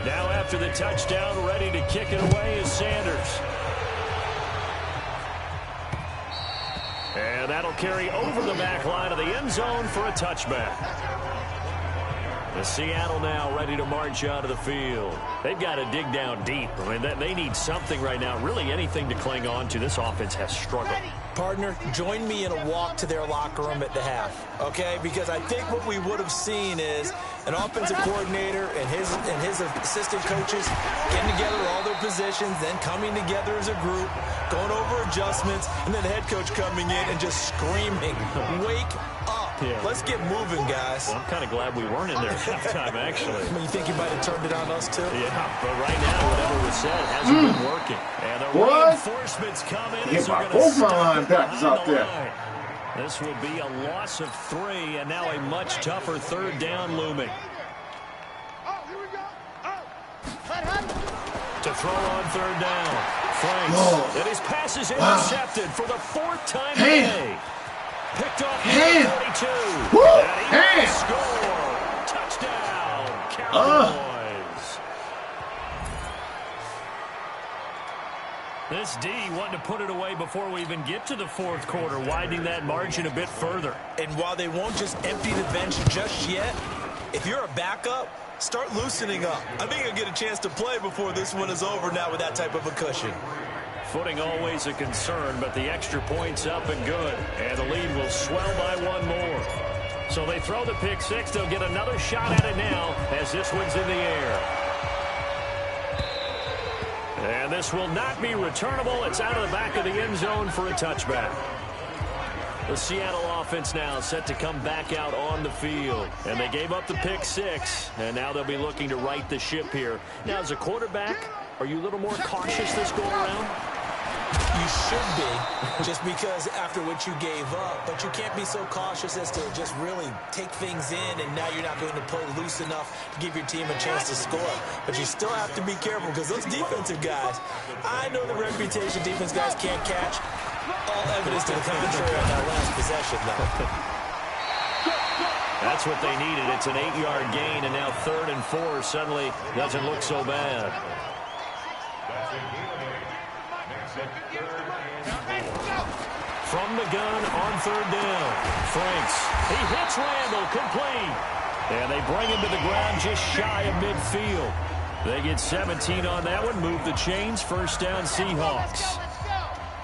Now after the touchdown, ready to kick it away is Sanders. And that'll carry over the back line of the end zone for a touchback. The Seattle now ready to march out of the field. They've got to dig down deep. I mean, they need something right now, really anything to cling on to. This offense has struggled. Partner, join me in a walk to their locker room at the half, okay? Because I think what we would have seen is an offensive coordinator and his assistant coaches getting together all their positions, then coming together as a group, going over adjustments, and then the head coach coming in and just screaming, "Wake up. Yeah. Let's get moving, guys." Well, I'm kind of glad we weren't in there at halftime, actually. I mean, you think you might have turned it on us, too? Yeah, but right now, whatever was said hasn't been working. And the reinforcements come in as they're going to stop behind the line. This will be a loss of 3, and now a much tougher 3rd down looming. To throw on 3rd down. Franks. And his pass is intercepted for the 4th time today. Picked off the 42. And he will score. Touchdown, Cowboys. This D wanting to put it away before we even get to the 4th quarter, widening that margin a bit further. And while they won't just empty the bench just yet, if you're a backup, start loosening up. I think you'll get a chance to play before this one is over now with that type of a cushion. Footing always a concern, but the extra point's up and good. And the lead will swell by 1 more. So they throw the pick 6. They'll get another shot at it now as this one's in the air. And this will not be returnable. It's out of the back of the end zone for a touchback. The Seattle offense now set to come back out on the field. And they gave up the pick 6. And now they'll be looking to right the ship here. Now, as a quarterback, are you a little more cautious this go-around? You should be, just because after what you gave up. But you can't be so cautious as to just really take things in, and now you're not going to play loose enough to give your team a chance to score. But you still have to be careful, because those defensive guys, I know the reputation defense guys can't catch. All evidence to the contrary on that last possession, though. That's what they needed. It's an 8-yard gain, and now 3rd and 4 suddenly doesn't look so bad. From the gun on 3rd down. Franks. He hits Randall. Complete. And they bring him to the ground just shy of midfield. They get 17 on that one. Move the chains. 1st down Seahawks.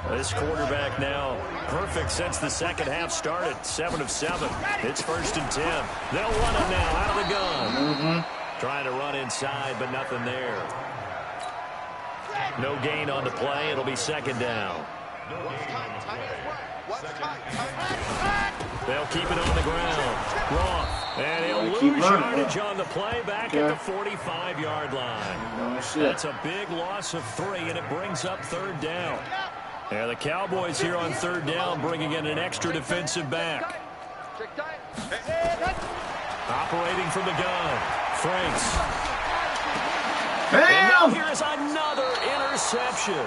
This quarterback now perfect since the second half started. 7 of 7. It's 1st and 10. They'll run it now out of the gun. Trying to run inside, but nothing there. No gain on the play. It'll be 2nd down. They'll keep it on the ground. Roth. And he'll lose yardage on the play back at the 45-yard line. That's a big loss of 3, and it brings up 3rd down. And the Cowboys here on 3rd down bringing in an extra defensive back. Operating from the gun. Franks. And now here's another interception.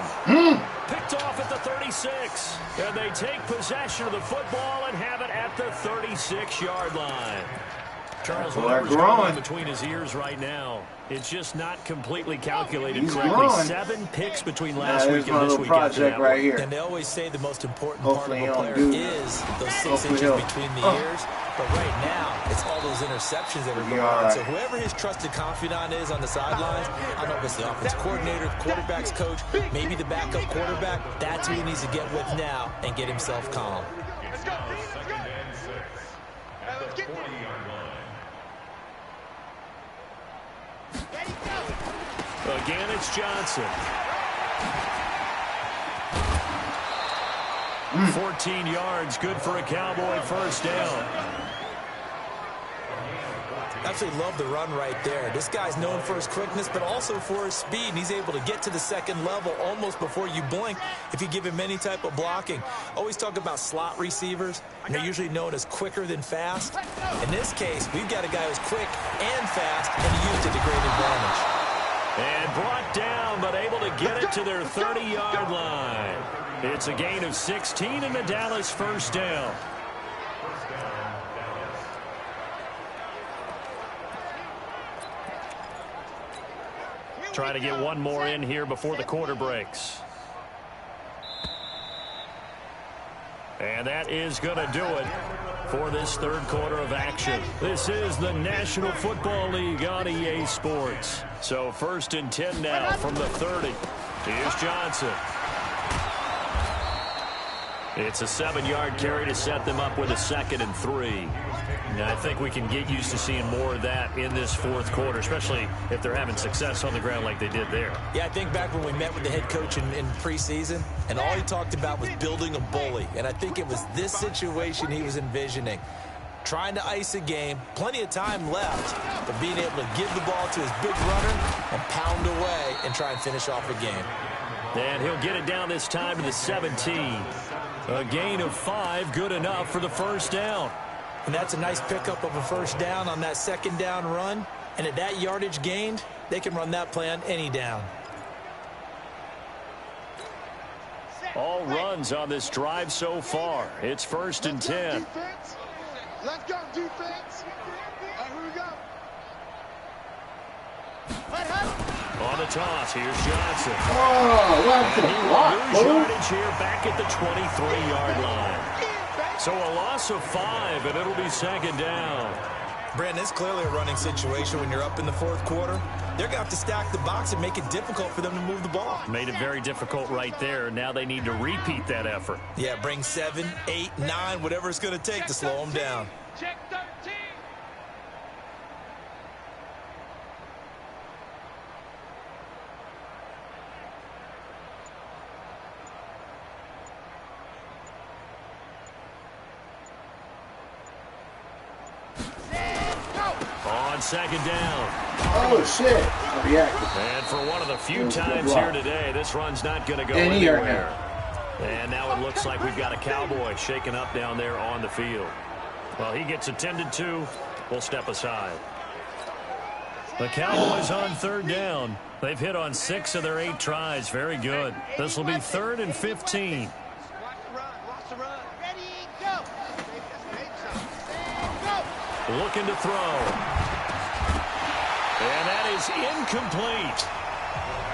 Picked off at the 36. And they take possession of the football and have it at the 36-yard line. Charles, Well, they're whatever's going on growing. between his ears right now, it's just not completely calculated He's correctly. growing. 7 picks between last week There's my and this little week after project that right one. here. And they always say the most important Hopefully part of a he'll player do. is those 6 Hopefully inches he'll- between the ears. But right now, it's all those interceptions that are Be going all on. right. So whoever his trusted confidant is on the sidelines, I don't know if it's the offense coordinator, quarterback's coach, maybe the backup quarterback, that's who he needs to get with now and get himself calm. Let's go, let's go. Now let's get this. Ready, go. Again, it's Johnson. 14 yards, good for a Cowboy first down. Absolutely love the run right there. This guy's known for his quickness, but also for his speed. And he's able to get to the second level almost before you blink if you give him any type of blocking. Always talk about slot receivers, and they're usually known as quicker than fast. In this case, we've got a guy who's quick and fast, and he used it to great advantage. And brought down, but able to get it to their 30-yard line. It's a gain of 16 and the Dallas first down. Trying to get one more in here before the quarter breaks. And that is going to do it for this third quarter of action. This is the National Football League on EA Sports. So 1st and 10 now from the 30. Here's Johnson. It's a 7-yard carry to set them up with a 2nd and 3. And I think we can get used to seeing more of that in this fourth quarter, especially if they're having success on the ground like they did there. Yeah, I think back when we met with the head coach in preseason, and all he talked about was building a bully. And I think it was this situation he was envisioning. Trying to ice a game, plenty of time left, but being able to give the ball to his big runner and pound away and try and finish off a game. And he'll get it down this time to the 17. A gain of 5, good enough for the first down. And that's a nice pickup of a first down on that second down run. And at that yardage gained, they can run that play on any down. All runs on this drive so far. It's 1st and 10. Let's go, defense. All right, here we go. On the toss, here's Johnson. Oh, what the And he will block, lose fool? yardage here back at the 23-yard line. So a loss of 5, and it'll be 2nd down. Brandon, it's clearly a running situation when you're up in the fourth quarter. They're going to have to stack the box and make it difficult for them to move the ball. Made it very difficult right there. Now they need to repeat that effort. Yeah, bring 7, 8, 9, whatever it's going to take to slow them down. Check 13. On 2nd down. Oh, shit. I reacted. And for one of the few It was a good times block. here today, this run's not going to go And he hurt anywhere. And now it looks like we've got a Cowboy shaken up down there on the field. Well, he gets attended to. We'll step aside. The Cowboys on 3rd down. They've hit on 6 of their 8 tries. Very good. This will be 3rd and 15. Watch the run, watch the run. Ready, go. Go. Looking to throw. And that is incomplete.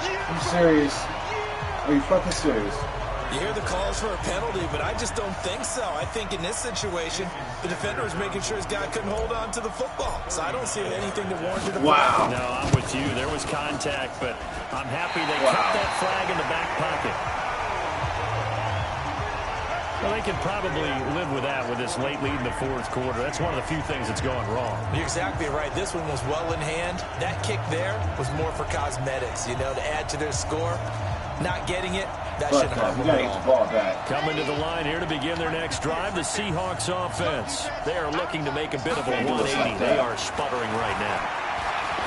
Are you serious? Are you fucking serious? You hear the calls for a penalty, but I just don't think so. I think in this situation, the defender was making sure his guy couldn't hold on to the football. So I don't see anything that warranted a Wow. No, I'm with you. There was contact, but I'm happy they kept that flag in the back pocket. Well, they can probably live with that with this late lead in the fourth quarter. That's one of the few things that's going wrong. You're exactly right. This one was well in hand. That kick there was more for cosmetics, you know, to add to their score. Not getting it, that Fuck shouldn't that. hurt We them gotta at get the all. ball back. Coming to the line here to begin their next drive, the Seahawks offense. They are looking to make a bit of a 180. They are sputtering right now.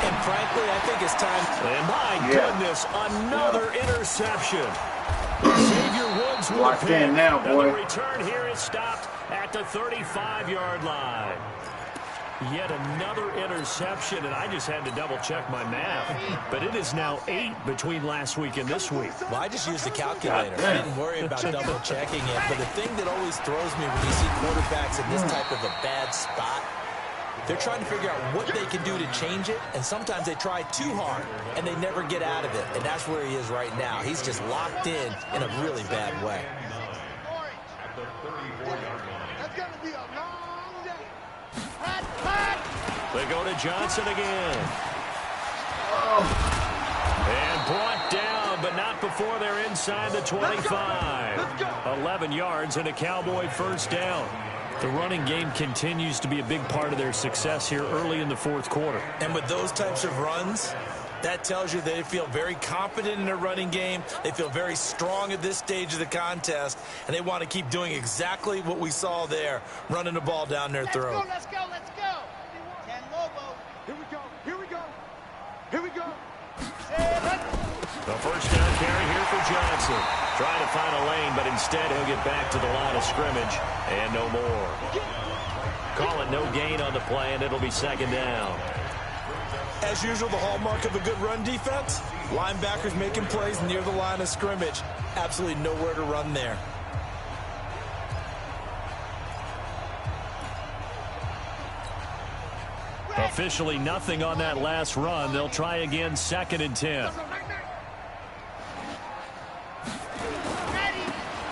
And frankly, I think it's time. And my goodness, another interception. Xavier Woods with Locked a pick. in now, boy. And the return here is stopped at the 35-yard line. Yet another interception, and I just had to double-check my math. But it is now 8 between last week and this week. Well, I just used the calculator. I didn't worry about double-checking it. But the thing that always throws me when you see quarterbacks in this type of a bad spot, They're trying to figure out what they can do to change it, and sometimes they try too hard, and they never get out of it. And that's where he is right now. He's just locked in a really bad way. That's going to be a long day. They go to Johnson again. And brought down, but not before they're inside the 25. 11 yards and a Cowboy first down. The running game continues to be a big part of their success here early in the fourth quarter. And with those types of runs, that tells you they feel very confident in their running game. They feel very strong at this stage of the contest, and they want to keep doing exactly what we saw there, running the ball down their throat. Let's go. 10 Lobo. Here we go. The first down carry here for Johnson. Trying to find a lane, but instead he'll get back to the line of scrimmage and no more. Call it no gain on the play, and it'll be second down. As usual, the hallmark of a good run defense, linebackers making plays near the line of scrimmage. Absolutely nowhere to run there. Officially nothing on that last run. They'll try again, 2nd and 10.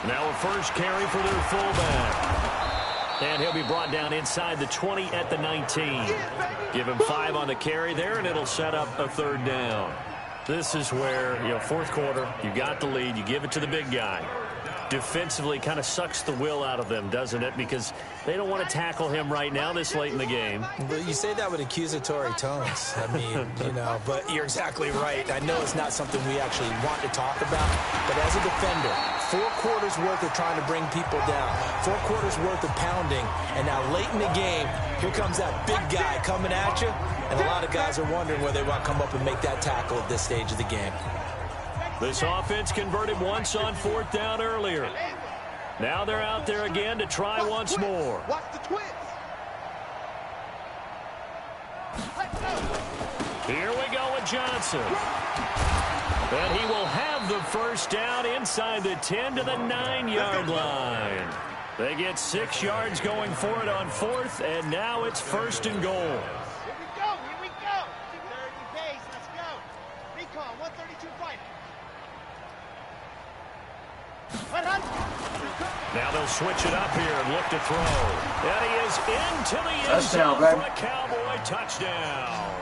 Now a first carry for their fullback. And he'll be brought down inside the 20 at the 19. Give him 5 on the carry there, and it'll set up a third down. This is where, fourth quarter, you got the lead, you give it to the big guy. Defensively kind of sucks the will out of them, doesn't it? Because they don't want to tackle him right now this late in the game. But you say that with accusatory tones. I mean, but you're exactly right. I know it's not something we actually want to talk about, but as a defender, 4 quarters worth of trying to bring people down, 4 quarters worth of pounding, and now late in the game, here comes that big guy coming at you, and a lot of guys are wondering whether they want to come up and make that tackle at this stage of the game. This offense converted once on 4th down earlier. Now they're out there again to try once more. Watch the twins. Here we go with Johnson. And he will have the first down inside the 10 to the 9-yard line. They get 6 yards going for it on 4th, and now it's 1st and goal. Here we go. 30 pace. Let's go. Recon 132 fighter. Now they'll switch it up here and look to throw. And he is into the end zone for a Cowboy touchdown.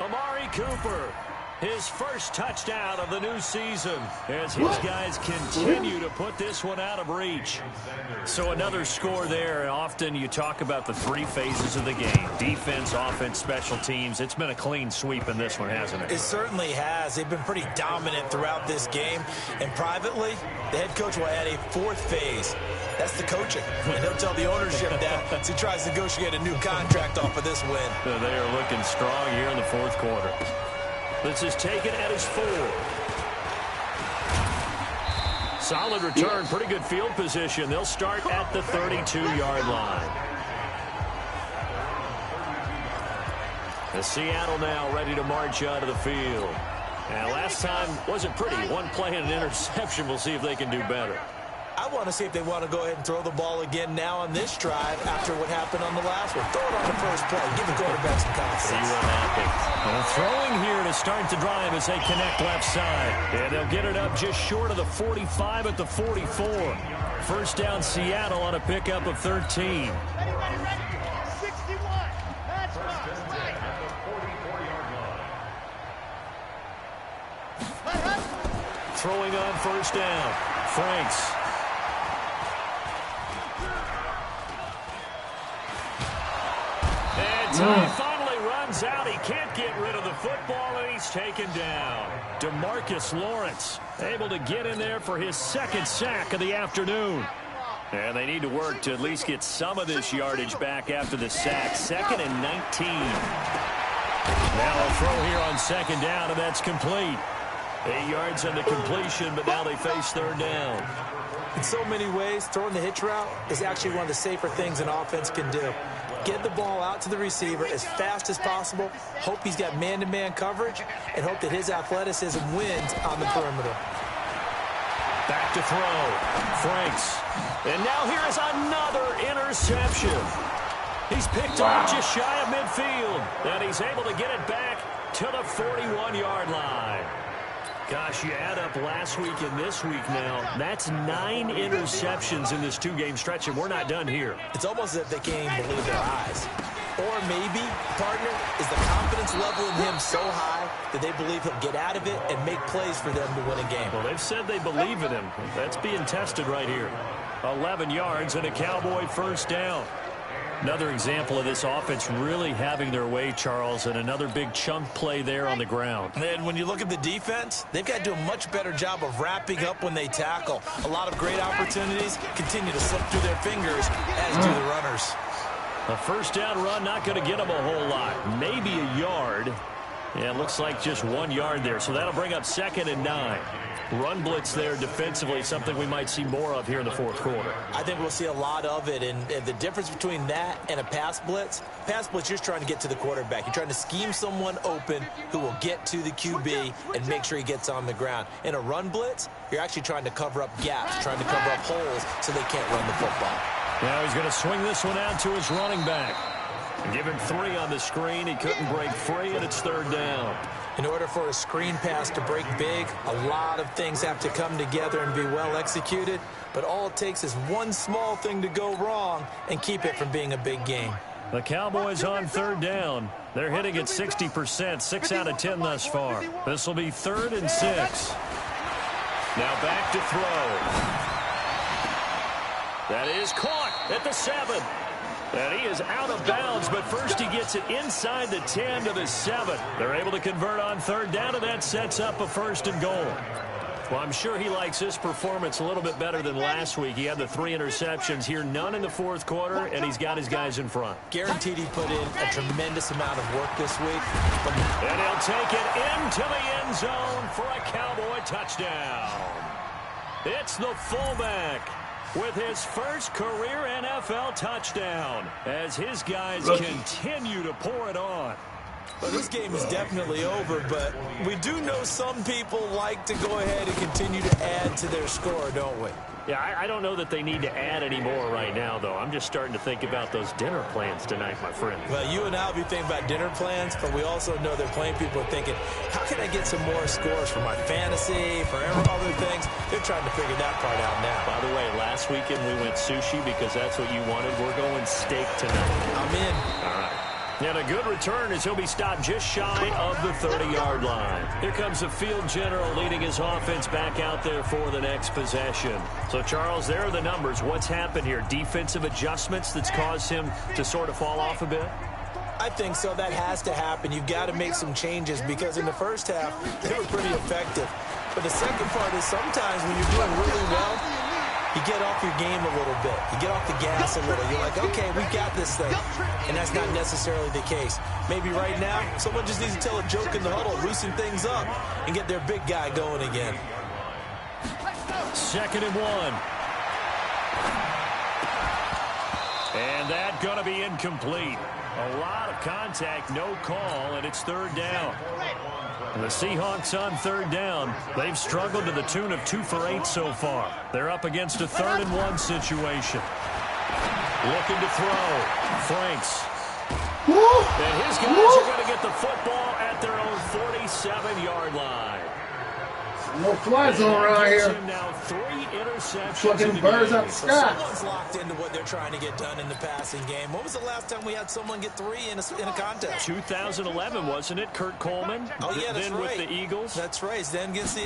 Amari Cooper, his first touchdown of the new season as his guys continue to put this one out of reach. So another score there. Often you talk about the 3 phases of the game. Defense, offense, special teams. It's been a clean sweep in this one, hasn't it? It certainly has. They've been pretty dominant throughout this game. And privately, the head coach will add a 4th phase. That's the coaching. And he'll tell the ownership that as he tries to negotiate a new contract off of this win. They are looking strong here in the fourth quarter. This is taken at his 4. Solid return, pretty good field position. They'll start at the 32-yard line. The Seattle now ready to march out of the field. And last time wasn't pretty. 1 play and an interception. We'll see if they can do better. I want to see if they want to go ahead and throw the ball again now on this drive after what happened on the last one. Throw it on the first play. Give the quarterback some confidence. See what happens. And throwing here to start the drive as they connect left side. And they'll get it up just short of the 45 at the 44. First down Seattle on a pickup of 13. Ready. 61. That's right. Throwing on first down. Franks. And he finally runs out. He can't get rid of the football, and he's taken down. DeMarcus Lawrence able to get in there for his 2nd sack of the afternoon. And they need to work to at least get some of this yardage back after the sack. 2nd and 19. Now a throw here on 2nd down, and that's complete. 8 yards on the completion, but now they face 3rd down. In so many ways, throwing the hitch route is actually one of the safer things an offense can do. Get the ball out to the receiver as fast as possible, hope he's got man-to-man coverage, and hope that his athleticism wins on the perimeter. Back to throw. Franks. And now here is another interception. He's picked off just shy of midfield. And he's able to get it back to the 41-yard line. Gosh, you add up last week and this week now. That's 9 interceptions in this 2-game stretch, and we're not done here. It's almost as if they can't even believe their eyes. Or maybe, partner, is the confidence level in him so high that they believe he'll get out of it and make plays for them to win a game. Well, they've said they believe in him. That's being tested right here. 11 yards and a Cowboy first down. Another example of this offense really having their way, Charles, and another big chunk play there on the ground. And when you look at the defense, they've got to do a much better job of wrapping up when they tackle. A lot of great opportunities continue to slip through their fingers, as do the runners. A first down run, not going to get them a whole lot. Maybe a yard. Yeah, it looks like just 1 yard there. So that'll bring up 2nd and 9. Run blitz there defensively, something we might see more of here in the fourth quarter. I think we'll see a lot of it. And the difference between that and a pass blitz, you're trying to get to the quarterback. You're trying to scheme someone open who will get to the QB and make sure he gets on the ground. In a run blitz, you're actually trying to cover up gaps, trying to cover up holes so they can't run the football. Now he's going to swing this one out to his running back. Give him 3 on the screen. He couldn't break free, and it's 3rd down. In order for a screen pass to break big, a lot of things have to come together and be well executed. But all it takes is one small thing to go wrong and keep it from being a big game. The Cowboys on 3rd down. They're hitting at 60%, 6 out of 10 thus far. This will be 3rd and 6. Now back to throw. That is caught at the 7. And he is out of bounds, but first he gets it inside the 10 to the 7. They're able to convert on 3rd down, and that sets up a 1st and goal. Well, I'm sure he likes his performance a little bit better than last week. He had the 3 interceptions here, none in the fourth quarter, and he's got his guys in front. Guaranteed he put in a tremendous amount of work this week. And he'll take it into the end zone for a Cowboy touchdown. It's the fullback with his first career NFL touchdown as his guys continue to pour it on. Well, this game is definitely over, but we do know some people like to go ahead and continue to add to their score, don't we? Yeah, I don't know that they need to add any more right now, though. I'm just starting to think about those dinner plans tonight, my friend. Well, you and I will be thinking about dinner plans, but we also know they're playing people are thinking, how can I get some more scores for my fantasy, for other things? They're trying to figure that part out now. By the way, last weekend we went sushi because that's what you wanted. We're going steak tonight. I'm in. All right. And a good return as he'll be stopped just shy of the 30-yard line. Here comes the field general leading his offense back out there for the next possession. So, Charles, there are the numbers. What's happened here? Defensive adjustments that's caused him to sort of fall off a bit? I think so. That has to happen. You've got to make some changes because in the first half, they were pretty effective. But the second part is sometimes when you're doing really well, you get off your game a little bit. You get off the gas a little. You're like, okay, we got this thing. And that's not necessarily the case. Maybe right now, someone just needs to tell a joke in the huddle, loosen things up, and get their big guy going again. 2nd and 1. And that's going to be incomplete. A lot of contact, no call, and it's 3rd down. And the Seahawks on 3rd down. They've struggled to the tune of 2 for 8 so far. They're up against a 3rd and 1 situation. Looking to throw. Franks. And his guys are going to get the football at their own 47-yard line. No fly zone around here. Now 3 interceptions. Fucking birds up the sky. Someone's locked into what they're trying to get done in the passing game. When was the last time we had someone get 3 in a contest? 2011, wasn't it? Kurt Coleman. Oh, yeah, that's then right. with the Eagles. That's right. Then with the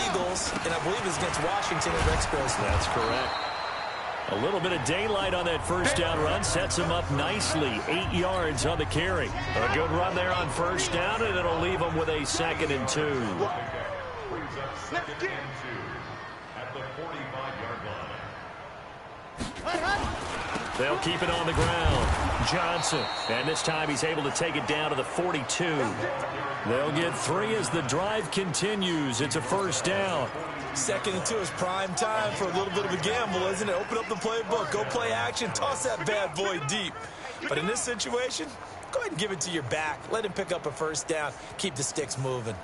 Eagles, and I believe it's against Washington at Rex Grossman. That's correct. A little bit of daylight on that first down run sets him up nicely. 8 yards on the carry. A good run there on first down, and it'll leave him with a 2nd and 2. At the 45-yard line. They'll keep it on the ground. Johnson. And this time he's able to take it down to the 42. They'll get 3 as the drive continues. It's a first down. 2nd and 2 is prime time for a little bit of a gamble, isn't it? Open up the playbook. Go play action. Toss that bad boy deep. But in this situation, go ahead and give it to your back. Let him pick up a first down. Keep the sticks moving.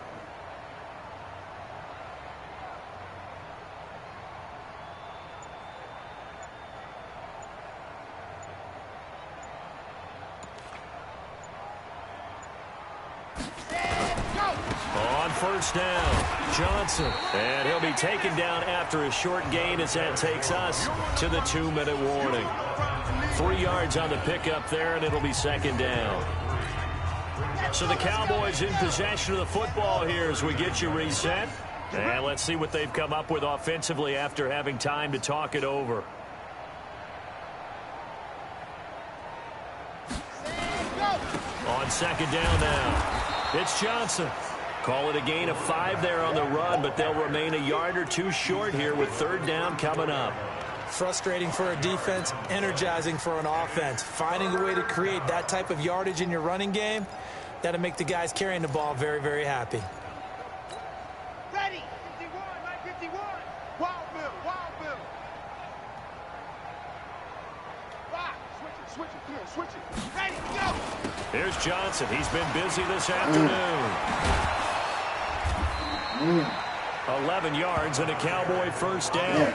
first down. Johnson. And he'll be taken down after a short gain as that takes us to the 2-minute warning. 3 yards on the pickup there, and it'll be second down. So the Cowboys in possession of the football here as we get you reset. And let's see what they've come up with offensively after having time to talk it over. On second down now, it's Johnson. Call it a gain of 5 there on the run, but they'll remain a yard or 2 short here with third down coming up. Frustrating for a defense, energizing for an offense. Finding a way to create that type of yardage in your running game, that'll make the guys carrying the ball very, very happy. Ready. 51, line 51. Wild Bill, Wild Bill. Rock. Switch it, clear, switch it. Ready, go. Here's Johnson. He's been busy this afternoon. 11 yards and a Cowboy first down.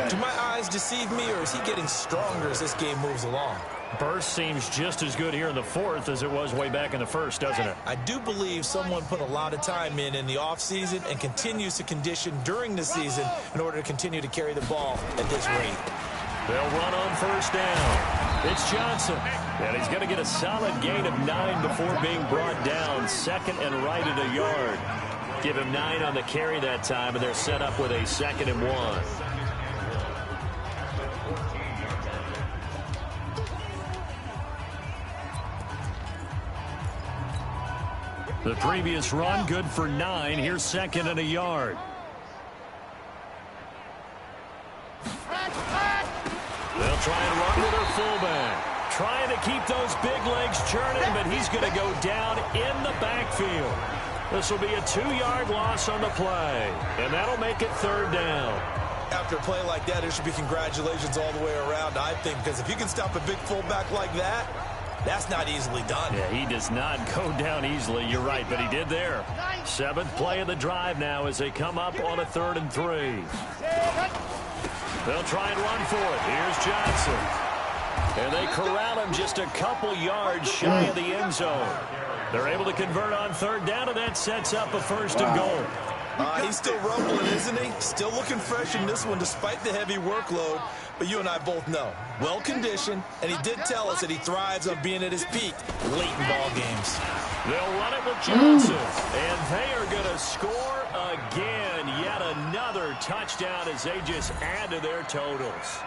Do my eyes deceive me, or is he getting stronger as this game moves along? Burst seems just as good here in the fourth as it was way back in the first, doesn't it? I do believe someone put a lot of time in the offseason and continues to condition during the season in order to continue to carry the ball at this rate. They'll run on first down. It's Johnson. And he's going to get a solid gain of 9 before being brought down. Second and right at a yard. Give him 9 on the carry that time, and they're set up with a 2nd and 1. The previous run, good for 9. Here's 2nd and a yard. They'll try and run with their fullback. Trying to keep those big legs churning, but he's going to go down in the backfield. This will be a 2-yard loss on the play, and that'll make it third down. After a play like that, there should be congratulations all the way around, I think, because if you can stop a big fullback like that, that's not easily done. Yeah, he does not go down easily. You're right, but he did there. 7th play of the drive now as they come up on a 3rd and 3. They'll try and run for it. Here's Johnson. And they corral him just a couple yards shy of the end zone. They're able to convert on 3rd down, and that sets up a 1st and goal. He's still rumbling, isn't he? Still looking fresh in this one despite the heavy workload. But you and I both know, well-conditioned, and he did tell us that he thrives on being at his peak late in ball games. They'll run it with Johnson, and they are going to score again. Yet another touchdown as they just add to their totals.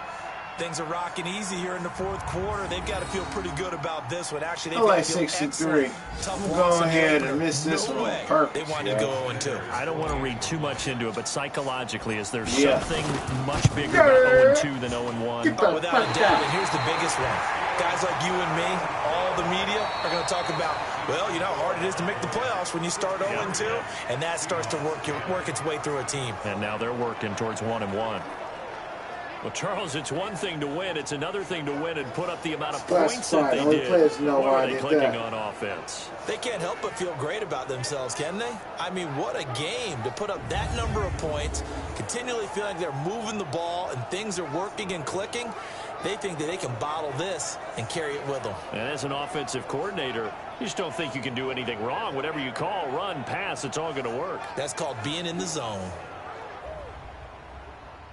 Things are rocking easy here in the 4th quarter. They've got to feel pretty good about this one. Actually, I like 63. I'm going ahead and miss this one on purpose. They wanted to go 0-2. I don't want to read too much into it, but psychologically, is there something much bigger about 0-2 than 0-1? Oh, without a doubt, and here's the biggest one. Guys like you and me, all the media, are going to talk about, well, you know how hard it is to make the playoffs when you start 0-2, and that starts to work its way through a team. And now they're working towards 1-1. Well, Charles, it's one thing to win. It's another thing to win and put up the amount of points that they did. What are they clicking on offense? They can't help but feel great about themselves, can they? I mean, what a game to put up that number of points, continually feeling like they're moving the ball and things are working and clicking. They think that they can bottle this and carry it with them. And as an offensive coordinator, you just don't think you can do anything wrong. Whatever you call, run, pass, it's all going to work. That's called being in the zone.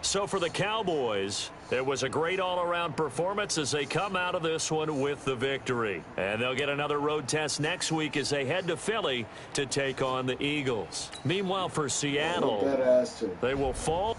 So for the Cowboys, it was a great all-around performance as they come out of this one with the victory. And they'll get another road test next week as they head to Philly to take on the Eagles. Meanwhile, for Seattle, they will fall.